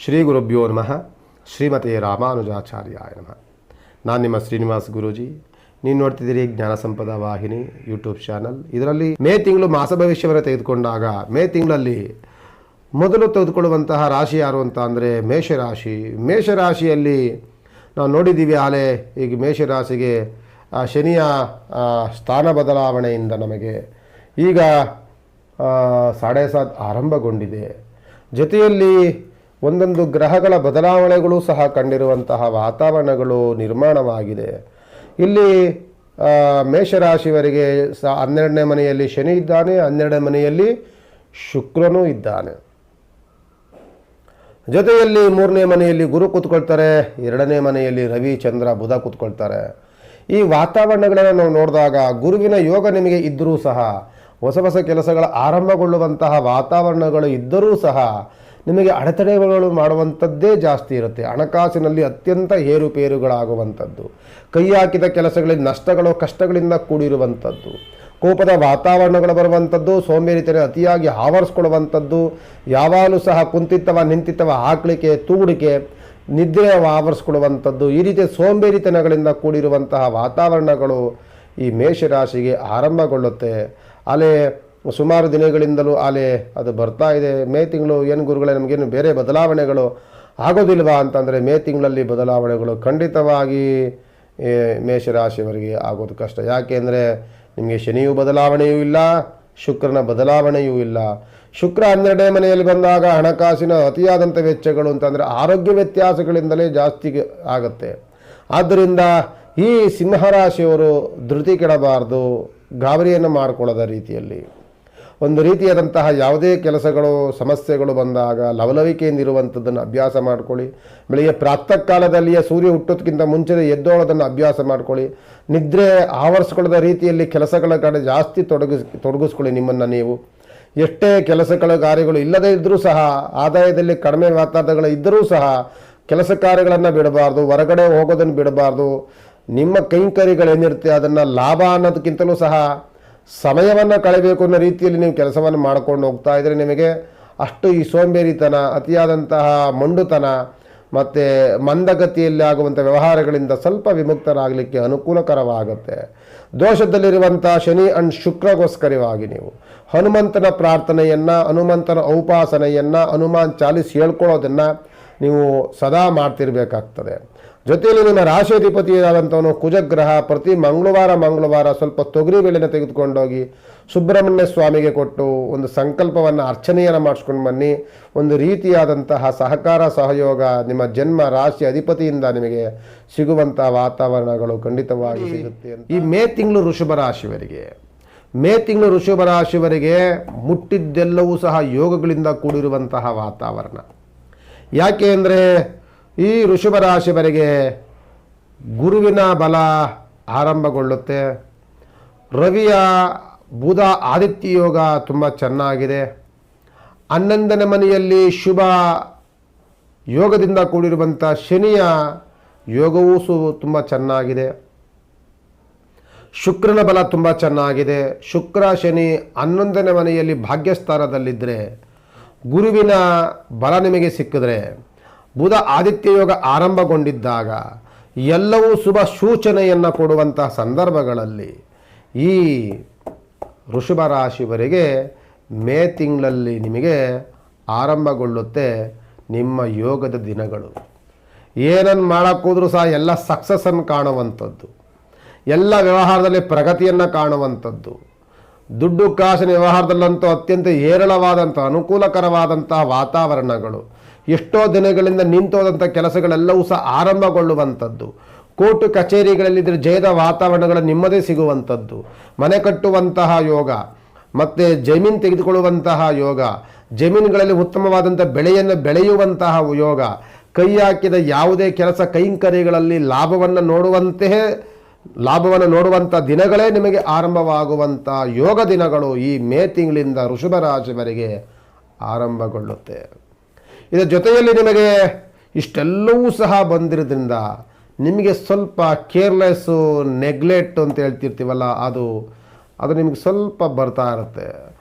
ಶ್ರೀ ಗುರುಭ್ಯೋ ನಮಃ. ಶ್ರೀಮತೆ ರಾಮಾನುಜಾಚಾರ್ಯಾಯ ನಮಃ. ನಾನು ನಿಮ್ಮ ಶ್ರೀನಿವಾಸ್ ಗುರೂಜಿ. ನೀವು ನೋಡ್ತಿದ್ದೀರಿ ಜ್ಞಾನ ಸಂಪದ ವಾಹಿನಿ ಯೂಟ್ಯೂಬ್ ಚಾನಲ್. ಇದರಲ್ಲಿ ಮೇ ತಿಂಗಳು ಮಾಸ ಭವಿಷ್ಯವನ್ನು ತೆಗೆದುಕೊಂಡಾಗ ಮೇ ತಿಂಗಳಲ್ಲಿ ಮೊದಲು ತೆಗೆದುಕೊಳ್ಳುವಂತಹ ರಾಶಿ ಯಾರು ಅಂತ ಅಂದರೆ ಮೇಷರಾಶಿ. ಮೇಷರಾಶಿಯಲ್ಲಿ ನಾವು ನೋಡಿದ್ದೀವಿ ಆಲೆ ಈಗ ಮೇಷರಾಶಿಗೆ ಶನಿಯ ಸ್ಥಾನ ಬದಲಾವಣೆಯಿಂದ ನಮಗೆ ಈಗ 7.5 ಆರಂಭಗೊಂಡಿದೆ. ಜೊತೆಯಲ್ಲಿ ಒಂದೊಂದು ಗ್ರಹಗಳ ಬದಲಾವಣೆಗಳು ಸಹ ಕಂಡಿರುವಂತಹ ವಾತಾವರಣಗಳು ನಿರ್ಮಾಣವಾಗಿದೆ. ಇಲ್ಲಿ ಮೇಷರಾಶಿಯವರಿಗೆ 12ನೇ ಮನೆಯಲ್ಲಿ ಶನಿ ಇದ್ದಾನೆ, 12ನೇ ಮನೆಯಲ್ಲಿ ಶುಕ್ರನೂ ಇದ್ದಾನೆ. ಜೊತೆಯಲ್ಲಿ 3ನೇ ಮನೆಯಲ್ಲಿ ಗುರು ಕೂತ್ಕೊಳ್ತಾರೆ, 2ನೇ ಮನೆಯಲ್ಲಿ ರವಿ ಚಂದ್ರ ಬುಧ ಕೂತ್ಕೊಳ್ತಾರೆ. ಈ ವಾತಾವರಣಗಳನ್ನು ನಾವು ನೋಡಿದಾಗ ಗುರುವಿನ ಯೋಗ ನಿಮಗೆ ಇದ್ದರೂ ಸಹ ಹೊಸ ಹೊಸ ಕೆಲಸಗಳ ಆರಂಭಗೊಳ್ಳುವಂತಹ ವಾತಾವರಣಗಳು ಇದ್ದರೂ ಸಹ ನಿಮಗೆ ಅಡೆತಡೆಗಳು ಮಾಡುವಂಥದ್ದೇ ಜಾಸ್ತಿ ಇರುತ್ತೆ. ಹಣಕಾಸಿನಲ್ಲಿ ಅತ್ಯಂತ ಏರುಪೇರುಗಳಾಗುವಂಥದ್ದು, ಕೈ ಹಾಕಿದ ಕೆಲಸಗಳಲ್ಲಿ ನಷ್ಟಗಳು ಕಷ್ಟಗಳಿಂದ ಕೂಡಿರುವಂಥದ್ದು, ಕೋಪದ ವಾತಾವರಣಗಳು ಬರುವಂಥದ್ದು, ಸೋಂಬೇರಿತನ ಅತಿಯಾಗಿ ಆವರಿಸ್ಕೊಳ್ಳುವಂಥದ್ದು, ಯಾವಾಗಲೂ ಸಹ ಕುಂತಿತ್ತವ ನಿಂತಿತ್ತವ ಹಾಕಲಿಕ್ಕೆ ತೂಗುಡಿಕೆ ನಿದ್ರೆ ಆವರಿಸ್ಕೊಳ್ಳುವಂಥದ್ದು, ಈ ರೀತಿಯ ಸೋಂಬೇರಿತನಗಳಿಂದ ಕೂಡಿರುವಂತಹ ವಾತಾವರಣಗಳು ಈ ಮೇಷರಾಶಿಗೆ ಆರಂಭಗೊಳ್ಳುತ್ತೆ. ಅಲೆ ಸುಮಾರು ದಿನಗಳಿಂದಲೂ ಅಲೆ ಅದು ಬರ್ತಾ ಇದೆ. ಮೇ ತಿಂಗಳು ಏನು ಗುರುಗಳೇ ನಮಗೇನು ಬೇರೆ ಬದಲಾವಣೆಗಳು ಆಗೋದಿಲ್ವಾ ಅಂತಂದರೆ ಮೇ ತಿಂಗಳಲ್ಲಿ ಬದಲಾವಣೆಗಳು ಖಂಡಿತವಾಗಿ ಮೇಷರಾಶಿಯವರಿಗೆ ಆಗೋದು ಕಷ್ಟ. ಯಾಕೆಂದರೆ ನಿಮಗೆ ಶನಿಯೂ ಬದಲಾವಣೆಯೂ ಇಲ್ಲ, ಶುಕ್ರನ ಬದಲಾವಣೆಯೂ ಇಲ್ಲ. ಶುಕ್ರ 12ನೇ ಮನೆಯಲ್ಲಿ ಬಂದಾಗ ಹಣಕಾಸಿನ ಅತಿಯಾದಂಥ ವೆಚ್ಚಗಳು ಅಂತಂದರೆ ಆರೋಗ್ಯ ವ್ಯತ್ಯಾಸಗಳಿಂದಲೇ ಜಾಸ್ತಿ ಆಗುತ್ತೆ. ಆದ್ದರಿಂದ ಈ ಸಿಂಹರಾಶಿಯವರು ಧೃತಿ ಕೆಡಬಾರ್ದು, ಗಾಬರಿಯನ್ನು ಮಾಡಿಕೊಳ್ಳದ ರೀತಿಯಲ್ಲಿ ಒಂದು ರೀತಿಯಾದಂತಹ ಯಾವುದೇ ಕೆಲಸಗಳು ಸಮಸ್ಯೆಗಳು ಬಂದಾಗ ಲವಲವಿಕೆಯಿಂದಿರುವಂಥದ್ದನ್ನು ಅಭ್ಯಾಸ ಮಾಡ್ಕೊಳ್ಳಿ. ಬೆಳಿಗ್ಗೆ ಪ್ರಾತಃ ಕಾಲದಲ್ಲಿಯೇ ಸೂರ್ಯ ಹುಟ್ಟೋದಕ್ಕಿಂತ ಮುಂಚೆ ಎದ್ದೋಳೋದನ್ನು ಅಭ್ಯಾಸ ಮಾಡ್ಕೊಳ್ಳಿ. ನಿದ್ರೆ ಆವರಿಸ್ಕೊಳ್ಳದ ರೀತಿಯಲ್ಲಿ ಕೆಲಸಗಳ ಕಡೆ ಜಾಸ್ತಿ ತೊಡಗಿಸ್ಕೊಳ್ಳಿ. ನಿಮ್ಮನ್ನು ನೀವು ಎಷ್ಟೇ ಕೆಲಸಗಳ ಕಾರ್ಯಗಳು ಇಲ್ಲದೇ ಇದ್ದರೂ ಸಹ, ಆದಾಯದಲ್ಲಿ ಕಡಿಮೆ ವಾತಾವರಣಗಳು ಇದ್ದರೂ ಸಹ ಕೆಲಸ ಕಾರ್ಯಗಳನ್ನು ಬಿಡಬಾರ್ದು, ಹೊರಗಡೆ ಹೋಗೋದನ್ನು ಬಿಡಬಾರ್ದು. ನಿಮ್ಮ ಕೈಂಕರ್ಯಗಳೇನಿರುತ್ತೆ ಅದನ್ನು ಲಾಭ ಅನ್ನೋದಕ್ಕಿಂತಲೂ ಸಹ ಸಮಯವನ್ನು ಕಳೆಯಬೇಕು ಅನ್ನೋ ರೀತಿಯಲ್ಲಿ ನೀವು ಕೆಲಸವನ್ನು ಮಾಡ್ಕೊಂಡು ಹೋಗ್ತಾ ಇದ್ದರೆ ನಿಮಗೆ ಅಷ್ಟು ಈ ಸೋಂಬೇರಿತನ, ಅತಿಯಾದಂತಹ ಮೊಂಡುತನ ಮತ್ತು ಮಂದಗತಿಯಲ್ಲಿ ಆಗುವಂಥ ವ್ಯವಹಾರಗಳಿಂದ ಸ್ವಲ್ಪ ವಿಮುಕ್ತರಾಗಲಿಕ್ಕೆ ಅನುಕೂಲಕರವಾಗುತ್ತೆ. ದೋಷದಲ್ಲಿರುವಂಥ ಶನಿ ಅಂಡ್ ಶುಕ್ರಗೋಸ್ಕರವಾಗಿ ನೀವು ಹನುಮಂತನ ಪ್ರಾರ್ಥನೆಯನ್ನು, ಹನುಮಂತನ ಉಪಾಸನೆಯನ್ನು, ಹನುಮಾನ್ ಚಾಲೀಸ್ ಹೇಳ್ಕೊಳ್ಳೋದನ್ನು ನೀವು ಸದಾ ಮಾಡ್ತಿರ್ಬೇಕಾಗ್ತದೆ. ಜೊತೆಯಲ್ಲಿ ನಿಮ್ಮ ರಾಶಿಯಾಧಿಪತಿಯಾದಂಥವನು ಕುಜಗ್ರಹ ಪ್ರತಿ ಮಂಗಳವಾರ ಸ್ವಲ್ಪ ತೊಗರಿ ಬೇಳೆನ ತೆಗೆದುಕೊಂಡೋಗಿ ಸುಬ್ರಹ್ಮಣ್ಯ ಸ್ವಾಮಿಗೆ ಕೊಟ್ಟು ಒಂದು ಸಂಕಲ್ಪವನ್ನು ಅರ್ಚನೆಯನ್ನು ಮಾಡಿಸ್ಕೊಂಡು ಬನ್ನಿ. ಒಂದು ರೀತಿಯಾದಂತಹ ಸಹಕಾರ ಸಹಯೋಗ ನಿಮ್ಮ ಜನ್ಮ ರಾಶಿ ಅಧಿಪತಿಯಿಂದ ನಿಮಗೆ ಸಿಗುವಂಥ ವಾತಾವರಣಗಳು ಖಂಡಿತವಾಗಿ ಸಿಗುತ್ತೆ. ಈ ಮೇ ತಿಂಗಳು ಋಷಭ ರಾಶಿಯವರಿಗೆ ಮುಟ್ಟಿದ್ದೆಲ್ಲವೂ ಸಹ ಯೋಗಗಳಿಂದ ಕೂಡಿರುವಂತಹ ವಾತಾವರಣ. ಯಾಕೆ ಅಂದರೆ ಈ ಋಷಭ ರಾಶಿಯವರಿಗೆ ಗುರುವಿನ ಬಲ ಆರಂಭಗೊಳ್ಳುತ್ತೆ. ರವಿಯ ಬುಧ ಆದಿತ್ಯ ಯೋಗ ತುಂಬ ಚೆನ್ನಾಗಿದೆ. 11ನೇ ಮನೆಯಲ್ಲಿ ಶುಭ ಯೋಗದಿಂದ ಕೂಡಿರುವಂಥ ಶನಿಯ ಯೋಗವೂ ತುಂಬ ಚೆನ್ನಾಗಿದೆ. ಶುಕ್ರನ ಬಲ ತುಂಬ ಚೆನ್ನಾಗಿದೆ. ಶುಕ್ರ ಶನಿ 11ನೇ ಮನೆಯಲ್ಲಿ ಭಾಗ್ಯಸ್ಥಾನದಲ್ಲಿದ್ದರೆ ಗುರುವಿನ ಬಲ ನಿಮಗೆ ಸಿಕ್ಕಿದ್ರೆ, ಬುಧ ಆದಿತ್ಯ ಯೋಗ ಆರಂಭಗೊಂಡಿದ್ದಾಗ ಎಲ್ಲವೂ ಶುಭ ಸೂಚನೆಯನ್ನು ಕೊಡುವಂತಹ ಸಂದರ್ಭಗಳಲ್ಲಿ ಈ ವೃಷಭ ರಾಶಿಯವರಿಗೆ ಮೇ ತಿಂಗಳಲ್ಲಿ ನಿಮಗೆ ಆರಂಭಗೊಳ್ಳುತ್ತೆ ನಿಮ್ಮ ಯೋಗದ ದಿನಗಳು. ಏನನ್ನು ಮಾಡೋಕ್ಕೋದ್ರೂ ಸಹ ಎಲ್ಲ ಸಕ್ಸಸ್ಸನ್ನು ಕಾಣುವಂಥದ್ದು, ಎಲ್ಲ ವ್ಯವಹಾರದಲ್ಲಿ ಪ್ರಗತಿಯನ್ನು ಕಾಣುವಂಥದ್ದು, ದುಡ್ಡು ಕಾಸಿನ ವ್ಯವಹಾರದಲ್ಲಂತೂ ಅತ್ಯಂತ ಹೇರಳವಾದಂಥ ಅನುಕೂಲಕರವಾದಂತಹ ವಾತಾವರಣಗಳು, ಎಷ್ಟೋ ದಿನಗಳಿಂದ ನಿಂತೋದಂಥ ಕೆಲಸಗಳೆಲ್ಲವೂ ಸಹ ಆರಂಭಗೊಳ್ಳುವಂಥದ್ದು, ಕೋರ್ಟು ಕಚೇರಿಗಳಲ್ಲಿದ್ದರೆ ಜಯದ ವಾತಾವರಣಗಳು ನಿಮ್ಮದೇ ಸಿಗುವಂಥದ್ದು, ಮನೆ ಕಟ್ಟುವಂತಹ ಯೋಗ ಮತ್ತು ಜಮೀನು ತೆಗೆದುಕೊಳ್ಳುವಂತಹ ಯೋಗ, ಜಮೀನುಗಳಲ್ಲಿ ಉತ್ತಮವಾದಂಥ ಬೆಳೆಯನ್ನು ಬೆಳೆಯುವಂತಹ ಯೋಗ, ಕೈ ಹಾಕಿದ ಯಾವುದೇ ಕೆಲಸ ಕೈಂಕರ್ಯಗಳಲ್ಲಿ ಲಾಭವನ್ನು ನೋಡುವಂಥ ದಿನಗಳೇ ನಿಮಗೆ ಆರಂಭವಾಗುವಂಥ ಯೋಗ ದಿನಗಳು ಈ ಮೇ ತಿಂಗಳಿಂದ ವೃಷಭ ರಾಶಿಯವರಿಗೆ ಆರಂಭಗೊಳ್ಳುತ್ತೆ. ಇದರ ಜೊತೆಯಲ್ಲಿ ನಿಮಗೆ ಇಷ್ಟೆಲ್ಲವೂ ಸಹ ಬಂದಿರೋದ್ರಿಂದ ನಿಮಗೆ ಸ್ವಲ್ಪ ಕೇರ್ಲೆಸ್ಸು ನೆಗ್ಲೆಕ್ಟ್ ಅಂತ ಹೇಳ್ತಿರ್ತೀವಲ್ಲ, ಅದು ನಿಮಗೆ ಸ್ವಲ್ಪ ಬರ್ತಾ ಇರುತ್ತೆ.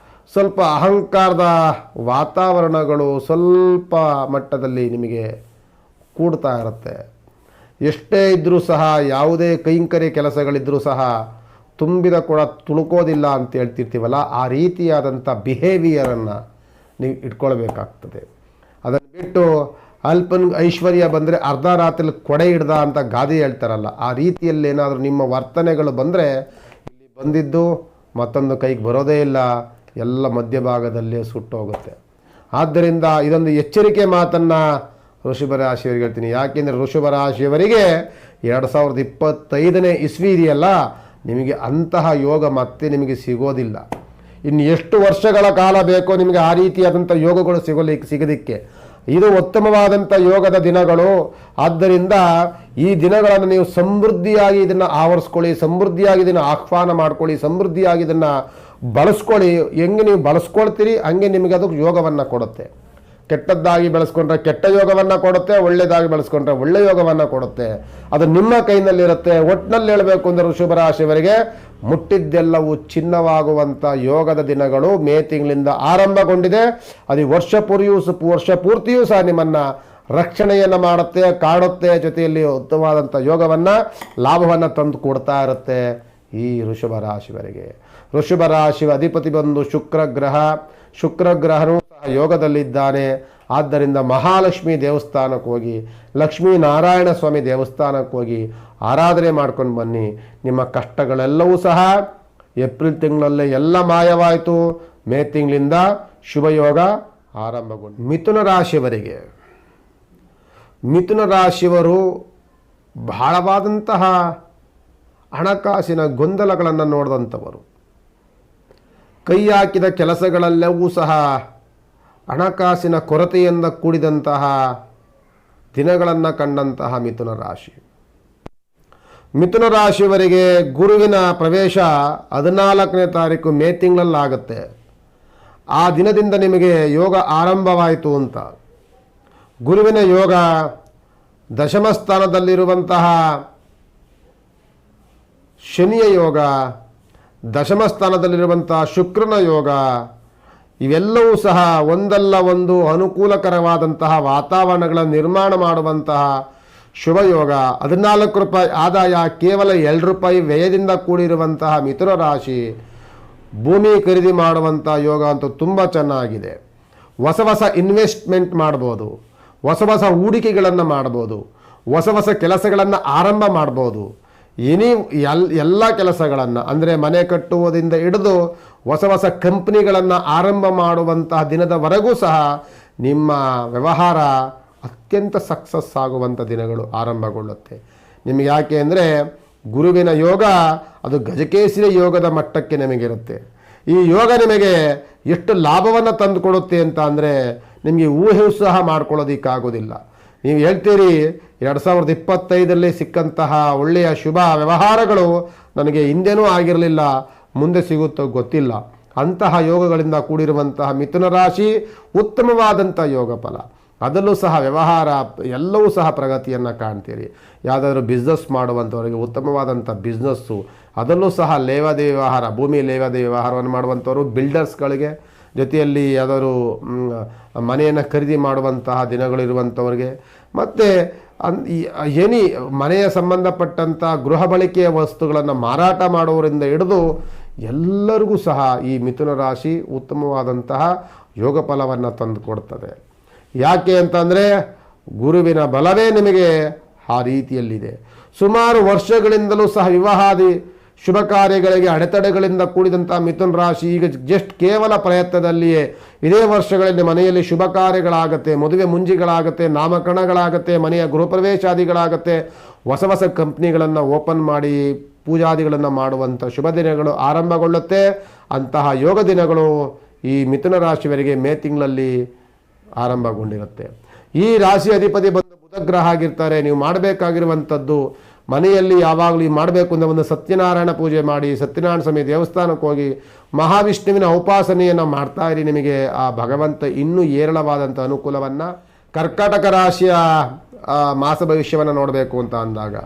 ಸ್ವಲ್ಪ ಅಹಂಕಾರದ ವಾತಾವರಣಗಳು ಸ್ವಲ್ಪ ಮಟ್ಟದಲ್ಲಿ ನಿಮಗೆ ಕೂಡ್ತಾ ಇರುತ್ತೆ. ಎಷ್ಟೇ ಇದ್ದರೂ ಸಹ, ಯಾವುದೇ ಕೈಂಕರ್ಯ ಕೆಲಸಗಳಿದ್ದರೂ ಸಹ ತುಂಬಿದ ಕೂಡ ತುಳುಕೋದಿಲ್ಲ ಅಂತ ಹೇಳ್ತಿರ್ತೀವಲ್ಲ, ಆ ರೀತಿಯಾದಂಥ ಬಿಹೇವಿಯರನ್ನು ನೀವು ಇಟ್ಕೊಳ್ಬೇಕಾಗ್ತದೆ. ಅದನ್ನು ಬಿಟ್ಟು ಅಲ್ಪನ್ ಐಶ್ವರ್ಯ ಬಂದರೆ ಅರ್ಧ ರಾತ್ರಿ ಕೊಡೆ ಹಿಡ್ದ ಅಂತ ಗಾದೆ ಹೇಳ್ತಾರಲ್ಲ, ಆ ರೀತಿಯಲ್ಲಿ ಏನಾದರೂ ನಿಮ್ಮ ವರ್ತನೆಗಳು ಬಂದರೆ ಇಲ್ಲಿ ಬಂದಿದ್ದು ಮತ್ತೊಂದು ಕೈಗೆ ಬರೋದೇ ಇಲ್ಲ, ಎಲ್ಲ ಮಧ್ಯಭಾಗದಲ್ಲೇ ಸುಟ್ಟೋಗುತ್ತೆ. ಆದ್ದರಿಂದ ಇದೊಂದು ಎಚ್ಚರಿಕೆ ಮಾತನ್ನು ವೃಷಭ ರಾಶಿಯವರಿಗೆ ಹೇಳ್ತೀನಿ. ಯಾಕೆಂದರೆ ವೃಷಭ ರಾಶಿಯವರಿಗೆ 2025ನೇ ಇಸ್ವಿ ಇದೆಯಲ್ಲ, ನಿಮಗೆ ಅಂತಹ ಯೋಗ ಮತ್ತೆ ನಿಮಗೆ ಸಿಗೋದಿಲ್ಲ. ಇನ್ನು ಎಷ್ಟು ವರ್ಷಗಳ ಕಾಲ ಬೇಕೋ ನಿಮಗೆ ಆ ರೀತಿಯಾದಂಥ ಯೋಗಗಳು ಸಿಗೋದಕ್ಕೆ. ಇದು ಉತ್ತಮವಾದಂಥ ಯೋಗದ ದಿನಗಳು. ಆದ್ದರಿಂದ ಈ ದಿನಗಳನ್ನು ನೀವು ಸಮೃದ್ಧಿಯಾಗಿ ಇದನ್ನು ಆವರಿಸ್ಕೊಳ್ಳಿ, ಸಮೃದ್ಧಿಯಾಗಿ ಇದನ್ನು ಆಹ್ವಾನ ಮಾಡ್ಕೊಳ್ಳಿ, ಸಮೃದ್ಧಿಯಾಗಿ ಇದನ್ನು ಬಳಸ್ಕೊಳ್ಳಿ. ಹೆಂಗೆ ನೀವು ಬಳಸ್ಕೊಳ್ತೀರಿ ಹಂಗೆ ನಿಮಗೆ ಅದು ಯೋಗವನ್ನು ಕೊಡುತ್ತೆ. ಕೆಟ್ಟದ್ದಾಗಿ ಬೆಳೆಸ್ಕೊಂಡ್ರೆ ಕೆಟ್ಟ ಯೋಗವನ್ನು ಕೊಡುತ್ತೆ, ಒಳ್ಳೆಯದಾಗಿ ಬೆಳೆಸ್ಕೊಂಡ್ರೆ ಒಳ್ಳೆ ಯೋಗವನ್ನು ಕೊಡುತ್ತೆ. ಅದು ನಿಮ್ಮ ಕೈನಲ್ಲಿರುತ್ತೆ. ಒಟ್ಟಿನಲ್ಲಿ ಹೇಳಬೇಕು ಅಂದರೆ ವೃಷಭ ರಾಶಿಯವರಿಗೆ ಮುಟ್ಟಿದ್ದೆಲ್ಲವೂ ಚಿನ್ನವಾಗುವಂಥ ಯೋಗದ ದಿನಗಳು ಮೇ ತಿಂಗಳಿಂದ ಆರಂಭಗೊಂಡಿದೆ. ಅದು ವರ್ಷ ಪೂರ್ತಿಯೂ ಸಹ ನಿಮ್ಮನ್ನು ರಕ್ಷಣೆಯನ್ನು ಮಾಡುತ್ತೆ, ಕಾಡುತ್ತೆ. ಜೊತೆಯಲ್ಲಿ ಉತ್ತಮವಾದಂಥ ಯೋಗವನ್ನು, ಲಾಭವನ್ನು ತಂದು ಕೊಡ್ತಾ ಇರುತ್ತೆ ಈ ವೃಷಭ ರಾಶಿಯವರಿಗೆ. ವೃಷಭ ರಾಶಿಯ ಅಧಿಪತಿ ಬಂದು ಶುಕ್ರ ಗ್ರಹನೂ ಸಹ ಯೋಗದಲ್ಲಿದ್ದಾನೆ. ಆದ್ದರಿಂದ ಮಹಾಲಕ್ಷ್ಮಿ ದೇವಸ್ಥಾನಕ್ಕೆ ಹೋಗಿ, ಲಕ್ಷ್ಮೀನಾರಾಯಣ ಸ್ವಾಮಿ ದೇವಸ್ಥಾನಕ್ಕೆ ಹೋಗಿ ಆರಾಧನೆ ಮಾಡ್ಕೊಂಡು ಬನ್ನಿ. ನಿಮ್ಮ ಕಷ್ಟಗಳೆಲ್ಲವೂ ಸಹ ಏಪ್ರಿಲ್ ತಿಂಗಳಲ್ಲೇ ಎಲ್ಲ ಮಾಯವಾಯಿತು. ಮೇ ತಿಂಗಳಿಂದ ಶುಭಯೋಗ ಆರಂಭಗೊಂಡು ಮಿಥುನ ರಾಶಿಯವರು ಬಹಳವಾದಂತಹ ಹಣಕಾಸಿನ ಗೊಂದಲಗಳನ್ನು ನೋಡಿದಂಥವರು. ಕೈ ಹಾಕಿದ ಕೆಲಸಗಳೆಲ್ಲವೂ ಸಹ ಹಣಕಾಸಿನ ಕೊರತೆಯಿಂದ ಕೂಡಿದಂತಹ ದಿನಗಳನ್ನು ಕಂಡಂತಹ ಮಿಥುನ ರಾಶಿಯವರಿಗೆ ಗುರುವಿನ ಪ್ರವೇಶ 14ನೇ ತಾರೀಕು ಮೇ ತಿಂಗಳಲ್ಲಾಗುತ್ತೆ. ಆ ದಿನದಿಂದ ನಿಮಗೆ ಯೋಗ ಆರಂಭವಾಯಿತು ಅಂತ. ಗುರುವಿನ ಯೋಗ, ದಶಮ ಸ್ಥಾನದಲ್ಲಿರುವಂತಹ ಶನಿಯ ಯೋಗ, ದಶಮ ಸ್ಥಾನದಲ್ಲಿರುವಂತಹ ಶುಕ್ರನ ಯೋಗ, ಇವೆಲ್ಲವೂ ಸಹ ಒಂದಲ್ಲ ಒಂದು ಅನುಕೂಲಕರವಾದಂತಹ ವಾತಾವರಣಗಳ ನಿರ್ಮಾಣ ಮಾಡುವಂತಹ ಶುಭಯೋಗ. 14 ರೂಪಾಯಿ ಆದಾಯ, ಕೇವಲ 2 ರೂಪಾಯಿ ವ್ಯಯದಿಂದ ಕೂಡಿರುವಂತಹ ಮಿಥುನ ರಾಶಿ ಭೂಮಿ ಖರೀದಿ ಮಾಡುವಂಥ ಯೋಗ ಅಂತೂ ತುಂಬ ಚೆನ್ನಾಗಿದೆ. ಹೊಸ ಇನ್ವೆಸ್ಟ್ಮೆಂಟ್ ಮಾಡ್ಬೋದು, ಹೊಸ ಹೂಡಿಕೆಗಳನ್ನು ಮಾಡ್ಬೋದು, ಹೊಸ ಕೆಲಸಗಳನ್ನು ಆರಂಭ ಮಾಡ್ಬೋದು. ಎಲ್ಲ ಕೆಲಸಗಳನ್ನು ಅಂದರೆ ಮನೆ ಕಟ್ಟುವುದರಿಂದ ಹಿಡಿದು ಹೊಸ ಕಂಪ್ನಿಗಳನ್ನು ಆರಂಭ ಮಾಡುವಂತಹ ದಿನದವರೆಗೂ ಸಹ ನಿಮ್ಮ ವ್ಯವಹಾರ ಅತ್ಯಂತ ಸಕ್ಸಸ್ ಆಗುವಂಥ ದಿನಗಳು ಆರಂಭಗೊಳ್ಳುತ್ತೆ. ನಿಮಗೆ ಯಾಕೆ ಅಂದರೆ ಗುರುವಿನ ಯೋಗ ಅದು ಗಜಕೇಸರಿ ಯೋಗದ ಮಟ್ಟಕ್ಕೆ ನಿಮಗಿರುತ್ತೆ. ಈ ಯೋಗ ನಿಮಗೆ ಎಷ್ಟು ಲಾಭವನ್ನು ತಂದುಕೊಡುತ್ತೆ ಅಂತ ಅಂದರೆ ನಿಮಗೆ ಊಹೆ ಸಹ ಮಾಡ್ಕೊಳ್ಳೋದಕ್ಕಾಗೋದಿಲ್ಲ. ನೀವು ಹೇಳ್ತೀರಿ 2025ರಲ್ಲಿ ಸಿಕ್ಕಂತಹ ಒಳ್ಳೆಯ ಶುಭ ವ್ಯವಹಾರಗಳು ನನಗೆ ಹಿಂದೆನೂ ಆಗಿರಲಿಲ್ಲ, ಮುಂದೆ ಸಿಗುತ್ತೋ ಗೊತ್ತಿಲ್ಲ. ಅಂತಹ ಯೋಗಗಳಿಂದ ಕೂಡಿರುವಂತಹ ಮಿಥುನ ರಾಶಿ ಉತ್ತಮವಾದಂಥ ಯೋಗ ಫಲ. ಅದರಲ್ಲೂ ಸಹ ವ್ಯವಹಾರ ಎಲ್ಲವೂ ಸಹ ಪ್ರಗತಿಯನ್ನು ಕಾಣ್ತೀರಿ. ಯಾವುದಾದ್ರೂ ಬಿಸ್ನೆಸ್ ಮಾಡುವಂಥವರಿಗೆ ಉತ್ತಮವಾದಂಥ ಬಿಸ್ನೆಸ್ಸು, ಅದರಲ್ಲೂ ಸಹ ಲೇವಾದೇವಿ ವ್ಯವಹಾರ, ಭೂಮಿ ಲೇವಾದೇವಿ ವ್ಯವಹಾರವನ್ನು ಮಾಡುವಂಥವರು, ಬಿಲ್ಡರ್ಸ್ಗಳಿಗೆ, ಜೊತೆಯಲ್ಲಿ ಯಾವುದಾದ್ರು ಮನೆಯನ್ನು ಖರೀದಿ ಮಾಡುವಂತಹ ದಿನಗಳಿರುವಂಥವ್ರಿಗೆ, ಮತ್ತು ಮನೆಯ ಸಂಬಂಧಪಟ್ಟಂಥ ಗೃಹ ಬಳಕೆಯ ವಸ್ತುಗಳನ್ನು ಮಾರಾಟ ಮಾಡುವವರಿಂದ ಹಿಡಿದು ಎಲ್ಲರಿಗೂ ಸಹ ಈ ಮಿಥುನ ರಾಶಿ ಉತ್ತಮವಾದಂತಹ ಯೋಗ ಫಲವನ್ನು ತಂದು ಕೊಡ್ತದೆ. ಯಾಕೆ ಅಂತಂದರೆ ಗುರುವಿನ ಬಲವೇ ನಿಮಗೆ ಆ ರೀತಿಯಲ್ಲಿದೆ. ಸುಮಾರು ವರ್ಷಗಳಿಂದಲೂ ಸಹ ವಿವಾಹಾದಿ ಶುಭ ಕಾರ್ಯಗಳಿಗೆ ಅಡೆತಡೆಗಳಿಂದ ಕೂಡಿದಂಥ ಮಿಥುನ ರಾಶಿ ಈಗ ಜಸ್ಟ್ ಕೇವಲ ಪ್ರಯತ್ನದಲ್ಲಿಯೇ ಇದೇ ವರ್ಷಗಳಲ್ಲಿ ಮನೆಯಲ್ಲಿ ಶುಭ ಕಾರ್ಯಗಳಾಗುತ್ತೆ, ಮದುವೆ ಮುಂಜಿಗಳಾಗುತ್ತೆ, ನಾಮಕರಣಗಳಾಗುತ್ತೆ, ಮನೆಯ ಗೃಹಪ್ರವೇಶಾದಿಗಳಾಗುತ್ತೆ, ಹೊಸ ಕಂಪ್ನಿಗಳನ್ನು ಓಪನ್ ಮಾಡಿ ಪೂಜಾದಿಗಳನ್ನು ಮಾಡುವಂಥ ಶುಭ ದಿನಗಳು ಆರಂಭಗೊಳ್ಳುತ್ತೆ. ಅಂತಹ ಯೋಗ ದಿನಗಳು ಈ ಮಿಥುನ ರಾಶಿಯವರಿಗೆ ಮೇ ತಿಂಗಳಲ್ಲಿ ಆರಂಭಗೊಂಡಿರುತ್ತೆ. ಈ ರಾಶಿ ಅಧಿಪತಿ ಬಂದು ಬುಧ ಗ್ರಹ ಆಗಿರ್ತಾರೆ. ನೀವು ಮಾಡಬೇಕಾಗಿರುವಂಥದ್ದು ಮನೆಯಲ್ಲಿ ಯಾವಾಗಲೂ ಮಾಡಬೇಕು ಅಂದರೆ ಒಂದು ಸತ್ಯನಾರಾಯಣ ಪೂಜೆ ಮಾಡಿ, ಸತ್ಯನಾರಾಯಣ ಸ್ವಾಮಿ ದೇವಸ್ಥಾನಕ್ಕೆ ಹೋಗಿ ಮಹಾವಿಷ್ಣುವಿನ ಉಪಾಸನೆಯನ್ನು ಮಾಡ್ತಾ ಇರಿ. ನಿಮಗೆ ಆ ಭಗವಂತ ಇನ್ನೂ ಏರಳವಾದಂಥ ಅನುಕೂಲವನ್ನು. ಕರ್ಕಾಟಕ ರಾಶಿಯ ಮಾಸ ಭವಿಷ್ಯವನ್ನು ನೋಡಬೇಕು ಅಂತ ಅಂದಾಗ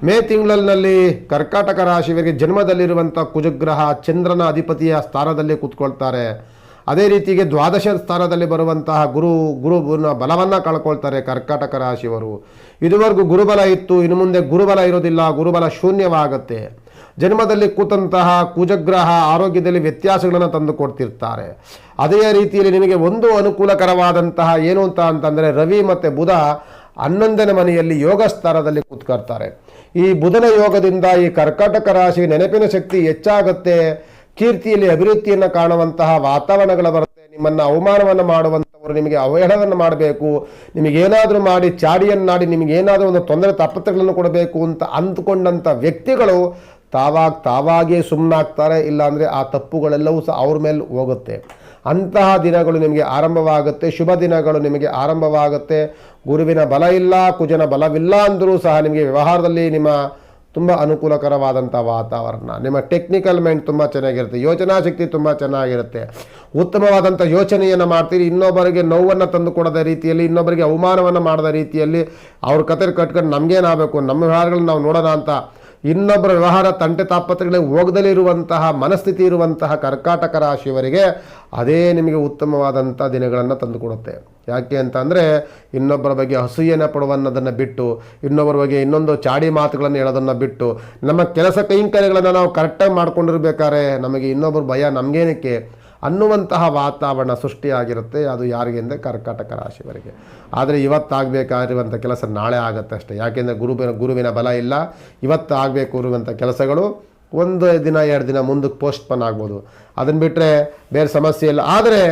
ಮೇ ತಿಂಗಳಲ್ಲಿ ಕರ್ಕಾಟಕ ರಾಶಿಯವರಿಗೆ ಜನ್ಮದಲ್ಲಿರುವಂಥ ಕುಜಗ್ರಹ ಚಂದ್ರನ ಅಧಿಪತಿಯ ಸ್ಥಾನದಲ್ಲಿ ಕೂತ್ಕೊಳ್ತಾರೆ. ಅದೇ ರೀತಿಗೆ ದ್ವಾದಶ ಸ್ಥಾನದಲ್ಲಿ ಬರುವಂತಹ ಗುರುನ ಬಲವನ್ನು ಕಳ್ಕೊಳ್ತಾರೆ ಕರ್ಕಾಟಕ ರಾಶಿಯವರು. ಇದುವರೆಗೂ ಗುರುಬಲ ಇತ್ತು, ಇನ್ನು ಮುಂದೆ ಗುರುಬಲ ಇರೋದಿಲ್ಲ, ಗುರುಬಲ ಶೂನ್ಯವಾಗುತ್ತೆ. ಜನ್ಮದಲ್ಲಿ ಕೂತಂತಹ ಕುಜಗ್ರಹ ಆರೋಗ್ಯದಲ್ಲಿ ವ್ಯತ್ಯಾಸಗಳನ್ನು ತಂದು ಕೊಡ್ತಿರ್ತಾರೆ. ಅದೇ ರೀತಿಯಲ್ಲಿ ನಿಮಗೆ ಒಂದು ಅನುಕೂಲಕರವಾದಂತಹ ಏನು ಅಂತಂದರೆ ರವಿ ಮತ್ತು ಬುಧ 11ನೇ ಮನೆಯಲ್ಲಿ ಯೋಗ ಸ್ಥಾನದಲ್ಲಿ ಕೂತ್ಕೊಳ್ತಾರೆ. ಈ ಬುಧನ ಯೋಗದಿಂದ ಈ ಕರ್ಕಾಟಕ ರಾಶಿ ನೆನಪಿನ ಶಕ್ತಿ ಹೆಚ್ಚಾಗುತ್ತೆ, ಕೀರ್ತಿಯಲ್ಲಿ ಅಭಿವೃದ್ಧಿಯನ್ನು ಕಾಣುವಂತಹ ವಾತಾವರಣಗಳು ಬರುತ್ತೆ. ನಿಮ್ಮನ್ನು ಅವಮಾನವನ್ನು ಮಾಡುವಂಥವರು ನಿಮಗೆ ಅವಹೇಳನವನ್ನು ಮಾಡಬೇಕು, ನಿಮಗೇನಾದರೂ ಮಾಡಿ ಚಾಡಿಯನ್ನಾಡಿ ನಿಮಗೇನಾದರೂ ಒಂದು ತೊಂದರೆ ತಪ್ಪತ್ತುಗಳನ್ನು ಕೊಡಬೇಕು ಅಂತ ಅಂದ್ಕೊಂಡಂಥ ವ್ಯಕ್ತಿಗಳು ತಾವಾಗಿಯೇ ಸುಮ್ಮನಾಗ್ತಾರೆ. ಇಲ್ಲಾಂದರೆ ಆ ತಪ್ಪುಗಳೆಲ್ಲವೂ ಸಹ ಅವ್ರ ಮೇಲೆ ಹೋಗುತ್ತೆ. ಅಂತಹ ದಿನಗಳು ನಿಮಗೆ ಆರಂಭವಾಗುತ್ತೆ, ಶುಭ ದಿನಗಳು ನಿಮಗೆ ಆರಂಭವಾಗುತ್ತೆ. ಗುರುವಿನ ಬಲ ಇಲ್ಲ, ಕುಜನ ಬಲವಿಲ್ಲ ಅಂದರೂ ಸಹ ನಿಮಗೆ ವ್ಯವಹಾರದಲ್ಲಿ ನಿಮ್ಮ ತುಂಬ ಅನುಕೂಲಕರವಾದಂಥ ವಾತಾವರಣ, ನಿಮ್ಮ ಟೆಕ್ನಿಕಲ್ ಮೈಂಡ್ ತುಂಬ ಚೆನ್ನಾಗಿರುತ್ತೆ, ಯೋಚನಾ ಶಕ್ತಿ ತುಂಬ ಚೆನ್ನಾಗಿರುತ್ತೆ, ಉತ್ತಮವಾದಂಥ ಯೋಚನೆಯನ್ನು ಮಾಡ್ತೀರಿ. ಇನ್ನೊಬ್ಬರಿಗೆ ನೋವನ್ನು ತಂದು ಕೊಡದ ರೀತಿಯಲ್ಲಿ, ಇನ್ನೊಬ್ಬರಿಗೆ ಅವಮಾನವನ್ನು ಮಾಡದ ರೀತಿಯಲ್ಲಿ ಅವ್ರ ಕತೆ ಕಟ್ಕೊಂಡು ನಮಗೇನಾಗಬೇಕು, ನಮ್ಮ ವ್ಯವಹಾರಗಳನ್ನ ನಾವು ನೋಡೋಣ ಅಂತ ಇನ್ನೊಬ್ಬರ ವ್ಯವಹಾರ ತಂಟೆ ತಾಪತ್ರಗಳಿಗೆ ಹೋಗದಲ್ಲಿರುವಂತಹ ಮನಸ್ಥಿತಿ ಇರುವಂತಹ ಕರ್ಕಾಟಕ ರಾಶಿಯವರಿಗೆ ಅದೇ ನಿಮಗೆ ಉತ್ತಮವಾದಂಥ ದಿನಗಳನ್ನು ತಂದುಕೊಡುತ್ತೆ. ಯಾಕೆ ಅಂತ ಅಂದರೆ ಇನ್ನೊಬ್ಬರ ಬಗ್ಗೆ ಅಸೂಯೆನ ಪಡುವನ್ನೋದನ್ನು ಬಿಟ್ಟು, ಇನ್ನೊಬ್ಬರ ಬಗ್ಗೆ ಇನ್ನೊಂದು ಚಾಡಿ ಮಾತುಗಳನ್ನು ಹೇಳೋದನ್ನು ಬಿಟ್ಟು, ನಮ್ಮ ಕೆಲಸ ಕೈಂಕರ್ಯಗಳನ್ನು ನಾವು ಕರೆಕ್ಟಾಗಿ ಮಾಡ್ಕೊಂಡಿರ್ಬೇಕಾದ್ರೆ ನಮಗೆ ಇನ್ನೊಬ್ಬರ ಭಯ ನಮಗೇನಕ್ಕೆ ಅನ್ನುವಂತಹ ವಾತಾವರಣ ಸೃಷ್ಟಿಯಾಗಿರುತ್ತೆ. ಅದು ಯಾರಿಗೆ ಅಂದರೆ ಕರ್ಕಾಟಕ ರಾಶಿಯವರಿಗೆ. ಆದರೆ ಇವತ್ತಾಗಬೇಕಾಗಿರುವಂಥ ಕೆಲಸ ನಾಳೆ ಆಗುತ್ತೆ ಅಷ್ಟೇ. ಯಾಕೆಂದರೆ ಗುರುವಿನ ಬಲ ಇಲ್ಲ. ಇವತ್ತು ಆಗಬೇಕು ಇರುವಂಥ ಕೆಲಸಗಳು 1 ದಿನ 2 ದಿನ ಮುಂದಕ್ಕೆ ಪೋಸ್ಟ್ಪೋನ್ ಆಗ್ಬೋದು. ಅದನ್ನು ಬಿಟ್ಟರೆ ಬೇರೆ ಸಮಸ್ಯೆ ಇಲ್ಲ. ಆದರೆ